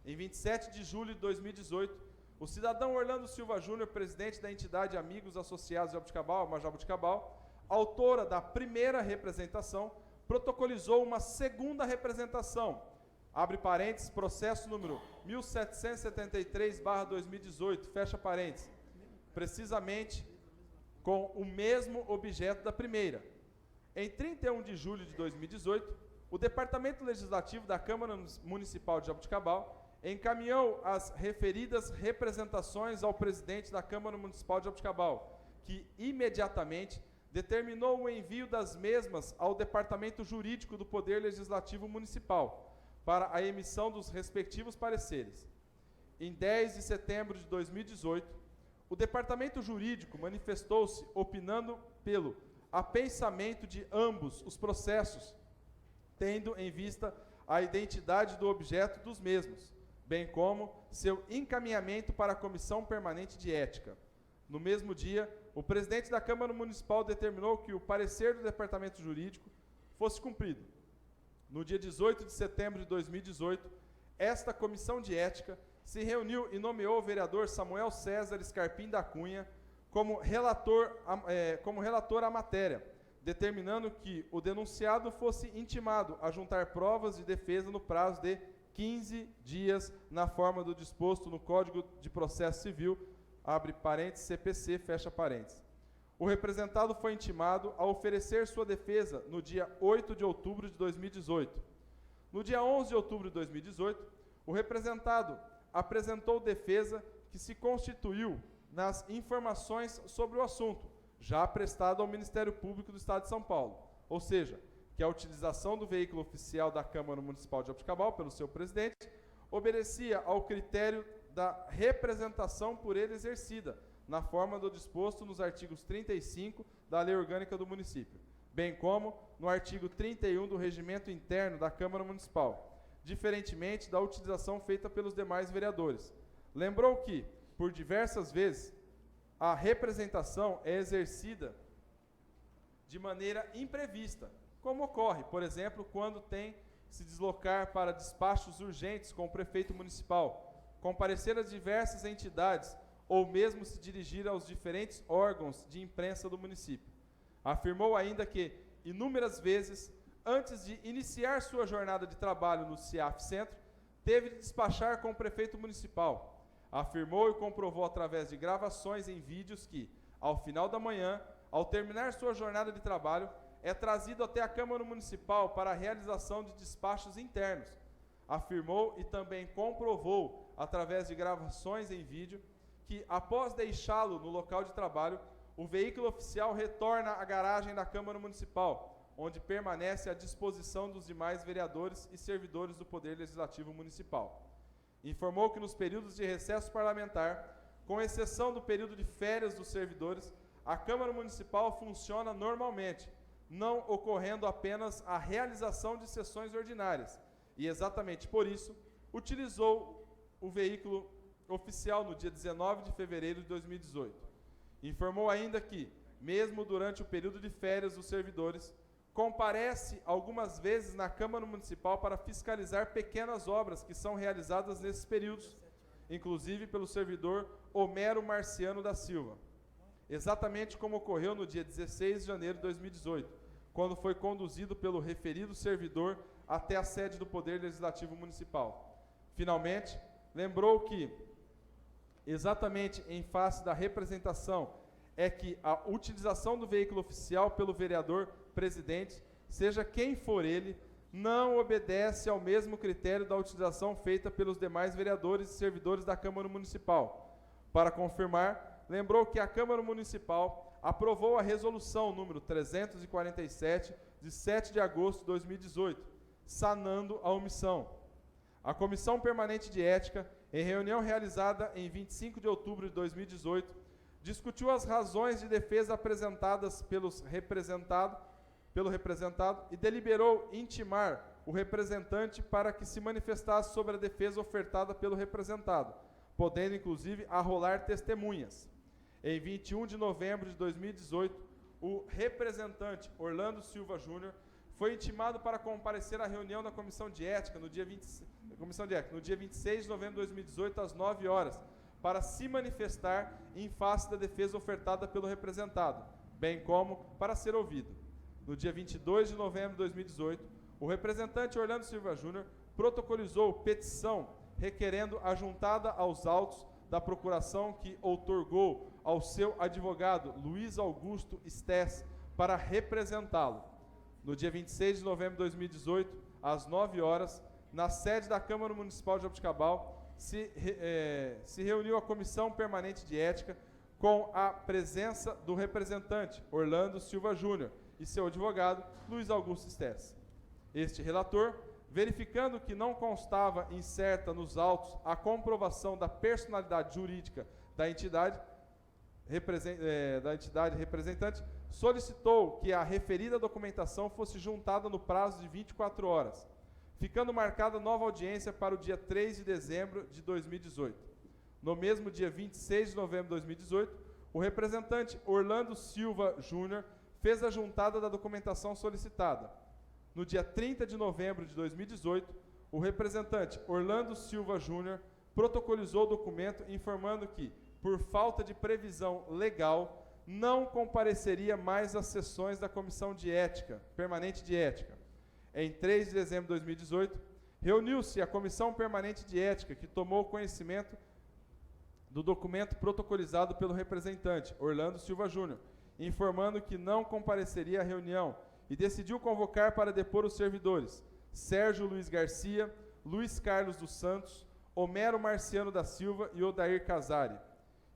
Em 27 de julho de 2018, o cidadão Orlando Silva Júnior, presidente da entidade Amigos Associados de Jabuticabal, Amajabuticabal, autora da primeira representação, protocolizou uma segunda representação, abre parênteses, processo número 1773/2018, fecha parênteses, precisamente com o mesmo objeto da primeira. Em 31 de julho de 2018, o Departamento Legislativo da Câmara Municipal de Jabuticabal encaminhou as referidas representações ao presidente da Câmara Municipal de Jabuticabal, que imediatamente determinou o envio das mesmas ao Departamento Jurídico do Poder Legislativo Municipal, para a emissão dos respectivos pareceres. Em 10 de setembro de 2018, o Departamento Jurídico manifestou-se opinando pelo apensamento de ambos os processos, tendo em vista a identidade do objeto dos mesmos, bem como seu encaminhamento para a Comissão Permanente de Ética. No mesmo dia, o presidente da Câmara Municipal determinou que o parecer do Departamento Jurídico fosse cumprido. No dia 18 de setembro de 2018, esta Comissão de Ética se reuniu e nomeou o vereador Samuel César Scarpim da Cunha como relator à matéria, determinando que o denunciado fosse intimado a juntar provas de defesa no prazo de 15 dias, na forma do disposto no Código de Processo Civil, abre parênteses, CPC, fecha parênteses. O representado foi intimado a oferecer sua defesa no dia 8 de outubro de 2018. No dia 11 de outubro de 2018, o representado apresentou defesa que se constituiu nas informações sobre o assunto, já prestado ao Ministério Público do Estado de São Paulo, ou seja, que a utilização do veículo oficial da Câmara Municipal de Jabuticabal pelo seu presidente obedecia ao critério da representação por ele exercida, na forma do disposto nos artigos 35 da Lei Orgânica do Município, bem como no artigo 31 do Regimento Interno da Câmara Municipal, diferentemente da utilização feita pelos demais vereadores. Lembrou que, por diversas vezes, a representação é exercida de maneira imprevista, como ocorre, por exemplo, quando tem que se deslocar para despachos urgentes com o prefeito municipal, comparecer às diversas entidades ou mesmo se dirigir aos diferentes órgãos de imprensa do município. Afirmou ainda que, inúmeras vezes, antes de iniciar sua jornada de trabalho no CIAF Centro, teve de despachar com o prefeito municipal. Afirmou e comprovou através de gravações em vídeos que, ao final da manhã, ao terminar sua jornada de trabalho, é trazido até a Câmara Municipal para a realização de despachos internos. Afirmou e também comprovou, através de gravações em vídeo, que, após deixá-lo no local de trabalho, o veículo oficial retorna à garagem da Câmara Municipal, onde permanece à disposição dos demais vereadores e servidores do Poder Legislativo Municipal. Informou que nos períodos de recesso parlamentar, com exceção do período de férias dos servidores, a Câmara Municipal funciona normalmente, não ocorrendo apenas a realização de sessões ordinárias, e exatamente por isso, utilizou o veículo oficial no dia 19 de fevereiro de 2018. Informou ainda que, mesmo durante o período de férias dos servidores, comparece algumas vezes na Câmara Municipal para fiscalizar pequenas obras que são realizadas nesses períodos, inclusive pelo servidor Homero Marciano da Silva. Exatamente como ocorreu no dia 16 de janeiro de 2018, quando foi conduzido pelo referido servidor até a sede do Poder Legislativo Municipal. Finalmente, lembrou que, exatamente em face da representação, é que a utilização do veículo oficial pelo vereador presidente, seja quem for ele, não obedece ao mesmo critério da utilização feita pelos demais vereadores e servidores da Câmara Municipal. Para confirmar, lembrou que a Câmara Municipal aprovou a resolução número 347, de 7 de agosto de 2018, sanando a omissão. A Comissão Permanente de Ética, em reunião realizada em 25 de outubro de 2018, discutiu as razões de defesa apresentadas pelo representado e deliberou intimar o representante para que se manifestasse sobre a defesa ofertada pelo representado, podendo inclusive arrolar testemunhas. Em 21 de novembro de 2018, o representante Orlando Silva Júnior foi intimado para comparecer à reunião da Comissão de Ética no dia 26 de novembro de 2018, às 9 horas, para se manifestar em face da defesa ofertada pelo representado, bem como para ser ouvido. No dia 22 de novembro de 2018, o representante Orlando Silva Júnior protocolizou petição requerendo a juntada aos autos da procuração que outorgou ao seu advogado Luiz Augusto Stess para representá-lo. No dia 26 de novembro de 2018, às 9 horas, na sede da Câmara Municipal de Jaboticabal, se reuniu a Comissão Permanente de Ética com a presença do representante Orlando Silva Júnior e seu advogado Luiz Augusto Stess. Este relator, verificando que não constava incerta nos autos a comprovação da personalidade jurídica da entidade representante, solicitou que a referida documentação fosse juntada no prazo de 24 horas, ficando marcada nova audiência para o dia 3 de dezembro de 2018. No mesmo dia 26 de novembro de 2018, o representante Orlando Silva Júnior fez a juntada da documentação solicitada. No dia 30 de novembro de 2018, o representante Orlando Silva Júnior protocolizou o documento informando que, por falta de previsão legal, não compareceria mais às sessões da Comissão de Ética, Permanente de Ética. Em 3 de dezembro de 2018, reuniu-se a Comissão Permanente de Ética, que tomou conhecimento do documento protocolizado pelo representante Orlando Silva Júnior, informando que não compareceria à reunião e decidiu convocar para depor os servidores Sérgio Luiz Garcia, Luiz Carlos dos Santos, Homero Marciano da Silva e Odair Casari.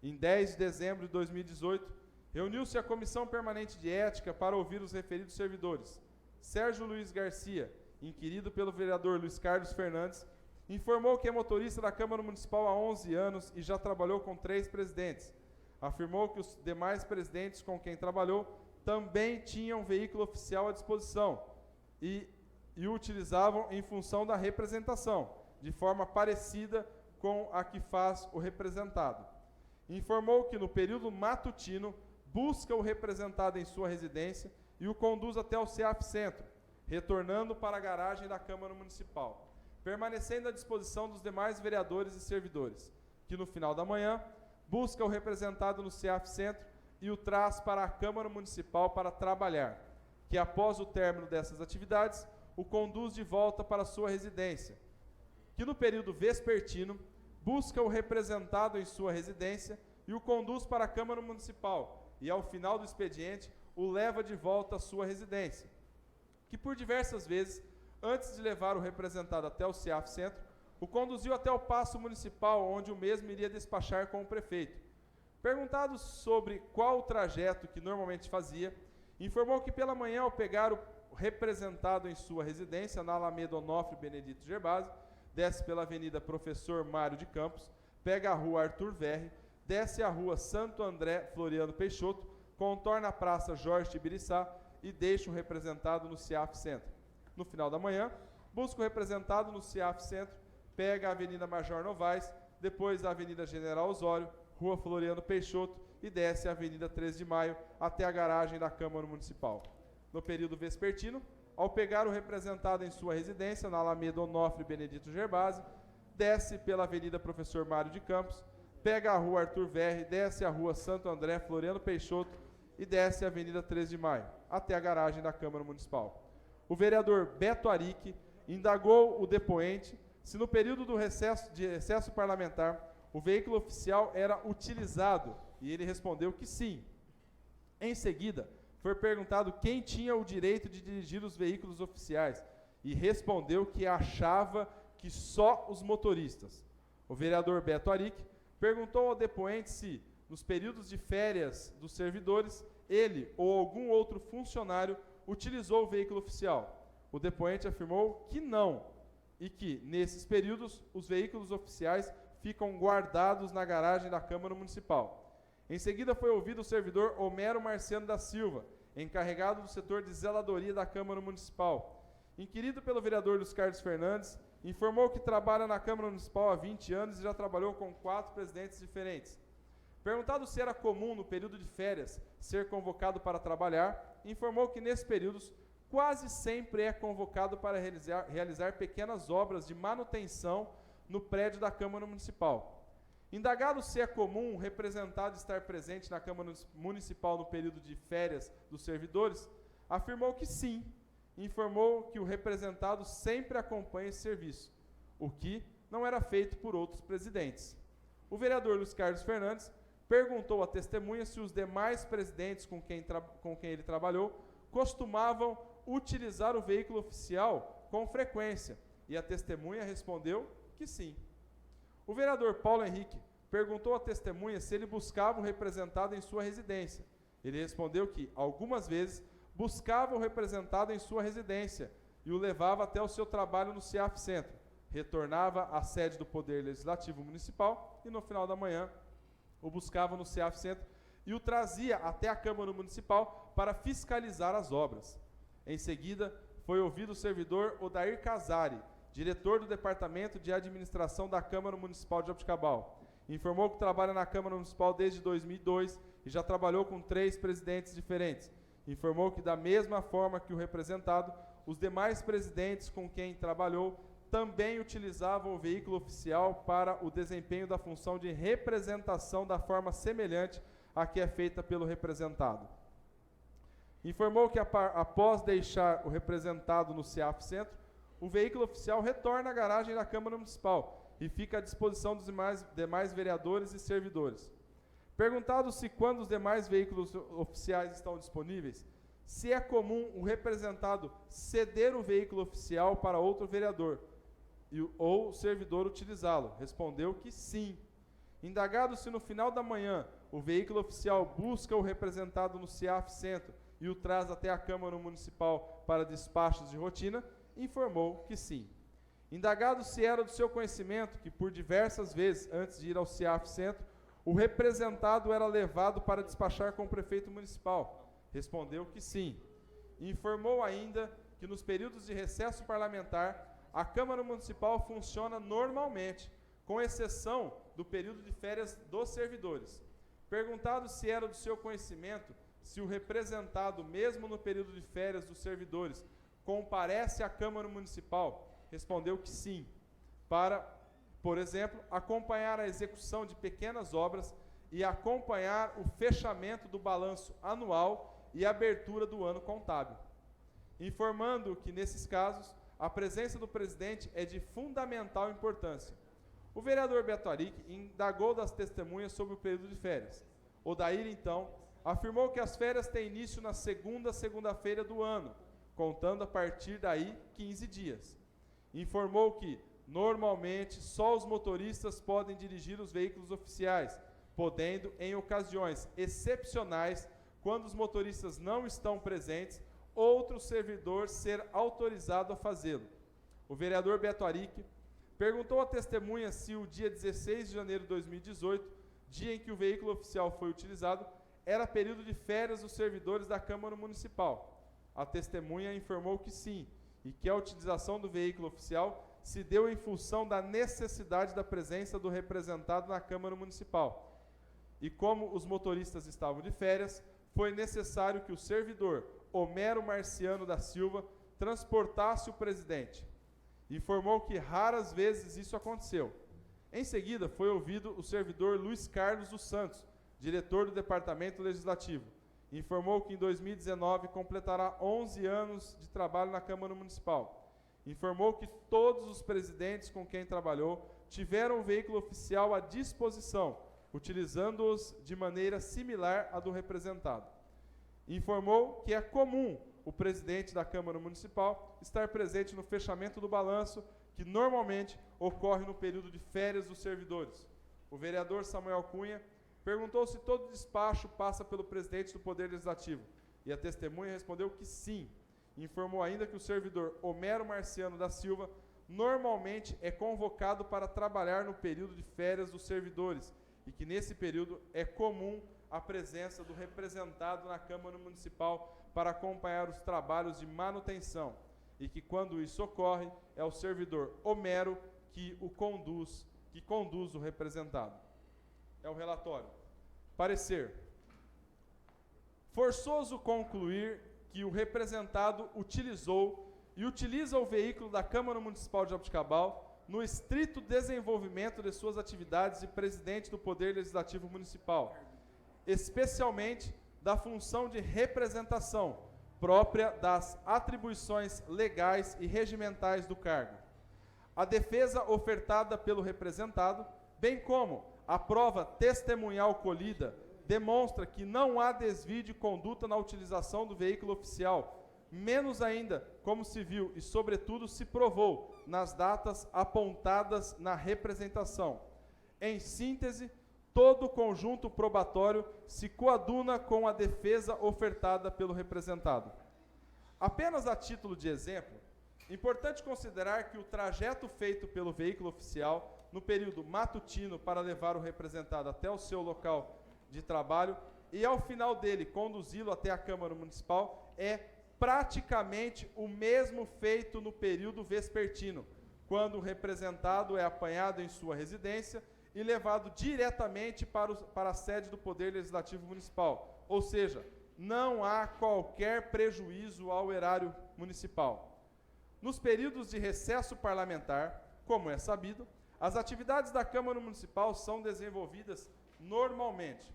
Em 10 de dezembro de 2018, reuniu-se a Comissão Permanente de Ética para ouvir os referidos servidores. Sérgio Luiz Garcia, inquirido pelo vereador Luiz Carlos Fernandes, informou que é motorista da Câmara Municipal há 11 anos e já trabalhou com 3 presidentes. Afirmou que os demais presidentes com quem trabalhou também tinham veículo oficial à disposição e o utilizavam em função da representação, de forma parecida com a que faz o representado. informou que no período matutino busca o representado em sua residência e o conduz até o CEAF Centro, retornando para a garagem da Câmara Municipal, permanecendo à disposição dos demais vereadores e servidores, que no final da manhã busca o representado no CEAF Centro e o traz para a Câmara Municipal para trabalhar, que após o término dessas atividades, o conduz de volta para sua residência, que no período vespertino busca o representado em sua residência e o conduz para a Câmara Municipal e, ao final do expediente, o leva de volta à sua residência, que por diversas vezes, antes de levar o representado até o CEAF Centro, o conduziu até o Paço Municipal, onde o mesmo iria despachar com o prefeito. Perguntado sobre qual o trajeto que normalmente fazia, informou que pela manhã, ao pegar o representado em sua residência, na Alameda Onofre Benedito Gervásio, desce pela Avenida Professor Mário de Campos, pega a Rua Arthur Verri, desce a Rua Santo André Floriano Peixoto, contorna a Praça Jorge Tibiriçá e deixa o representado no CEAF Centro. No final da manhã, busca o representado no CEAF Centro, pega a Avenida Major Novaes, depois a Avenida General Osório, Rua Floriano Peixoto e desce a Avenida 13 de Maio até a garagem da Câmara Municipal. No período vespertino, ao pegar o representado em sua residência, na Alameda Onofre Benedito Gervásio, desce pela Avenida Professor Mário de Campos, pega a Rua Arthur Verri, desce a Rua Santo André Floriano Peixoto e desce a Avenida 13 de Maio, até a garagem da Câmara Municipal. O vereador Beto Arique indagou o depoente se no período de recesso parlamentar o veículo oficial era utilizado, e ele respondeu que sim. Em seguida, foi perguntado quem tinha o direito de dirigir os veículos oficiais, e respondeu que achava que só os motoristas. O vereador Beto Arique perguntou ao depoente se, nos períodos de férias dos servidores, ele ou algum outro funcionário utilizou o veículo oficial. O depoente afirmou que não, e que, nesses períodos, os veículos oficiais ficam guardados na garagem da Câmara Municipal. Em seguida foi ouvido o servidor Homero Marciano da Silva, encarregado do setor de zeladoria da Câmara Municipal. Inquirido pelo vereador Luiz Carlos Fernandes, informou que trabalha na Câmara Municipal há 20 anos e já trabalhou com 4 presidentes diferentes. Perguntado se era comum, no período de férias, ser convocado para trabalhar, informou que, nesses períodos, quase sempre é convocado para realizar pequenas obras de manutenção no prédio da Câmara Municipal. Indagado se é comum um representado estar presente na Câmara Municipal no período de férias dos servidores, afirmou que sim, informou que o representado sempre acompanha esse serviço, o que não era feito por outros presidentes. O vereador Luiz Carlos Fernandes perguntou à testemunha se os demais presidentes com quem ele trabalhou costumavam utilizar o veículo oficial com frequência, e a testemunha respondeu que sim. O vereador Paulo Henrique perguntou à testemunha se ele buscava o representado em sua residência. Ele respondeu que, algumas vezes, buscava o representado em sua residência e o levava até o seu trabalho no CEAF Centro, retornava à sede do Poder Legislativo Municipal e, no final da manhã, o buscava no CEAF Centro e o trazia até a Câmara Municipal para fiscalizar as obras. Em seguida, foi ouvido o servidor Odair Casari, diretor do Departamento de Administração da Câmara Municipal de Jaboticabal. Informou que trabalha na Câmara Municipal desde 2002 e já trabalhou com 3 presidentes diferentes. Informou que, da mesma forma que o representado, os demais presidentes com quem trabalhou também utilizavam o veículo oficial para o desempenho da função de representação da forma semelhante à que é feita pelo representado. Informou que, após deixar o representado no CEAF Centro, o veículo oficial retorna à garagem da Câmara Municipal e fica à disposição dos demais vereadores e servidores. Perguntado se, quando os demais veículos oficiais estão disponíveis, se é comum o representado ceder o veículo oficial para outro vereador ou o servidor utilizá-lo, respondeu que sim. Indagado se no final da manhã o veículo oficial busca o representado no CEAF Centro e o traz até a Câmara Municipal para despachos de rotina, informou que sim. Indagado se era do seu conhecimento que, por diversas vezes, antes de ir ao CEAF Centro, o representado era levado para despachar com o prefeito municipal, respondeu que sim. Informou ainda que, nos períodos de recesso parlamentar, a Câmara Municipal funciona normalmente, com exceção do período de férias dos servidores. Perguntado se era do seu conhecimento se o representado, mesmo no período de férias dos servidores, comparece à Câmara Municipal, respondeu que sim, para, por exemplo, acompanhar a execução de pequenas obras e acompanhar o fechamento do balanço anual e abertura do ano contábil, informando que, nesses casos, a presença do presidente é de fundamental importância. O vereador Beto Aric indagou das testemunhas sobre o período de férias. Odair, então, afirmou que as férias têm início na segunda-feira do ano, contando a partir daí 15 dias. Informou que, normalmente, só os motoristas podem dirigir os veículos oficiais, podendo, em ocasiões excepcionais, quando os motoristas não estão presentes, outro servidor ser autorizado a fazê-lo. O vereador Beto Aric perguntou à testemunha se o dia 16 de janeiro de 2018, dia em que o veículo oficial foi utilizado, era período de férias dos servidores da Câmara Municipal. A testemunha informou que sim, e que a utilização do veículo oficial se deu em função da necessidade da presença do representado na Câmara Municipal. E como os motoristas estavam de férias, foi necessário que o servidor, Homero Marciano da Silva, transportasse o presidente. Informou que raras vezes isso aconteceu. Em seguida, foi ouvido o servidor Luiz Carlos dos Santos, diretor do Departamento Legislativo. Informou que em 2019 completará 11 anos de trabalho na Câmara Municipal. Informou que todos os presidentes com quem trabalhou tiveram um veículo oficial à disposição, utilizando-os de maneira similar à do representado. Informou que é comum o presidente da Câmara Municipal estar presente no fechamento do balanço, que normalmente ocorre no período de férias dos servidores. O vereador Samuel Cunha perguntou se todo despacho passa pelo presidente do Poder Legislativo, e a testemunha respondeu que sim. Informou ainda que o servidor Homero Marciano da Silva normalmente é convocado para trabalhar no período de férias dos servidores, e que nesse período é comum a presença do representado na Câmara Municipal para acompanhar os trabalhos de manutenção, e que quando isso ocorre, é o servidor Homero que conduz o representado. É o relatório. Parecer. Forçoso concluir que o representado utilizou e utiliza o veículo da Câmara Municipal de Jaboticabal no estrito desenvolvimento de suas atividades de presidente do Poder Legislativo Municipal, especialmente da função de representação própria das atribuições legais e regimentais do cargo. A defesa ofertada pelo representado, bem como a prova testemunhal colhida, demonstra que não há desvio de conduta na utilização do veículo oficial, menos ainda como se viu e, sobretudo, se provou nas datas apontadas na representação. Em síntese, todo o conjunto probatório se coaduna com a defesa ofertada pelo representado. Apenas a título de exemplo, importante considerar que o trajeto feito pelo veículo oficial no período matutino para levar o representado até o seu local de trabalho e, ao final dele, conduzi-lo até a Câmara Municipal é praticamente o mesmo feito no período vespertino, quando o representado é apanhado em sua residência e levado diretamente para a sede do Poder Legislativo Municipal. Ou seja, não há qualquer prejuízo ao erário municipal. Nos períodos de recesso parlamentar, como é sabido, as atividades da Câmara Municipal são desenvolvidas normalmente.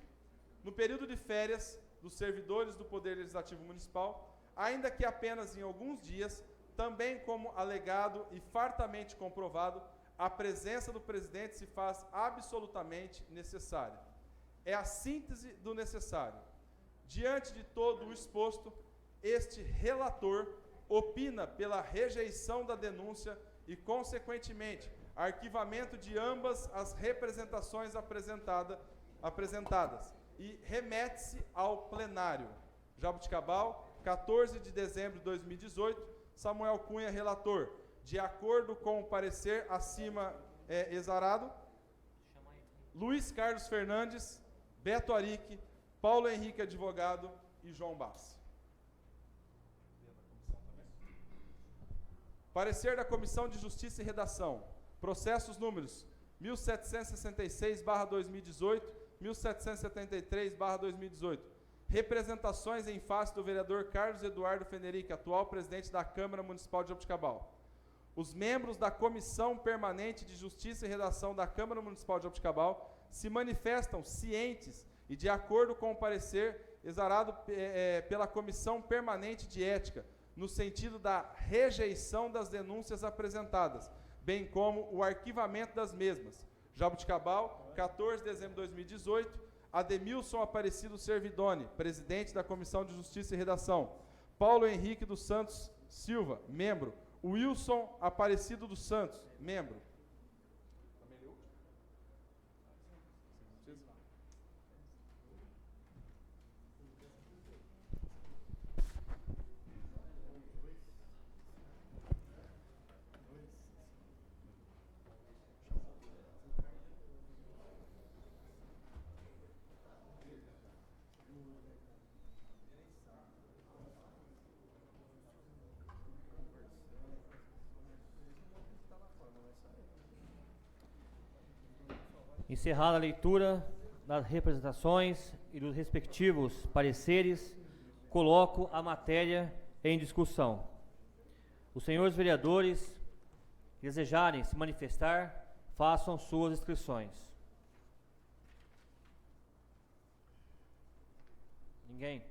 No período de férias dos servidores do Poder Legislativo Municipal, ainda que apenas em alguns dias, também como alegado e fartamente comprovado, a presença do presidente se faz absolutamente necessária. É a síntese do necessário. Diante de todo o exposto, este relator opina pela rejeição da denúncia e, consequentemente, arquivamento de ambas as representações apresentadas e remete-se ao plenário. Jaboticabal, 14 de dezembro de 2018, Samuel Cunha, relator. De acordo com o parecer acima exarado, Luiz Carlos Fernandes, Beto Aric, Paulo Henrique Advogado e João Bassi. Parecer da Comissão de Justiça e Redação. Processos números 1766/2018, 1773/2018. Representações em face do vereador Carlos Eduardo Fenerick, atual presidente da Câmara Municipal de Jaboticabal. Os membros da Comissão Permanente de Justiça e Redação da Câmara Municipal de Jaboticabal se manifestam cientes e de acordo com o parecer exarado pela Comissão Permanente de Ética, no sentido da rejeição das denúncias apresentadas, bem como o arquivamento das mesmas. Jaboticabal, 14 de dezembro de 2018, Ademilson Aparecido Servidoni, presidente da Comissão de Justiça e Redação. Paulo Henrique dos Santos Silva, membro. Wilson Aparecido dos Santos, membro. Encerrada a leitura das representações e dos respectivos pareceres, coloco a matéria em discussão. Os senhores vereadores que desejarem se manifestar, façam suas inscrições. Ninguém?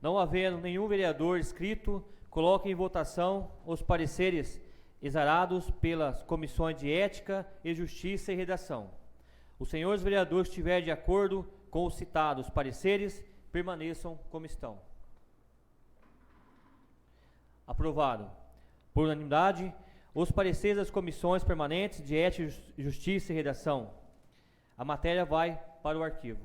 Não havendo nenhum vereador inscrito, coloque em votação os pareceres exarados pelas comissões de Ética e Justiça e Redação. Os senhores vereadores que estiverem de acordo com os citados pareceres, permaneçam como estão. Aprovado. Por unanimidade, os pareceres das comissões permanentes de Ética, Justiça e Redação. A matéria vai para o arquivo.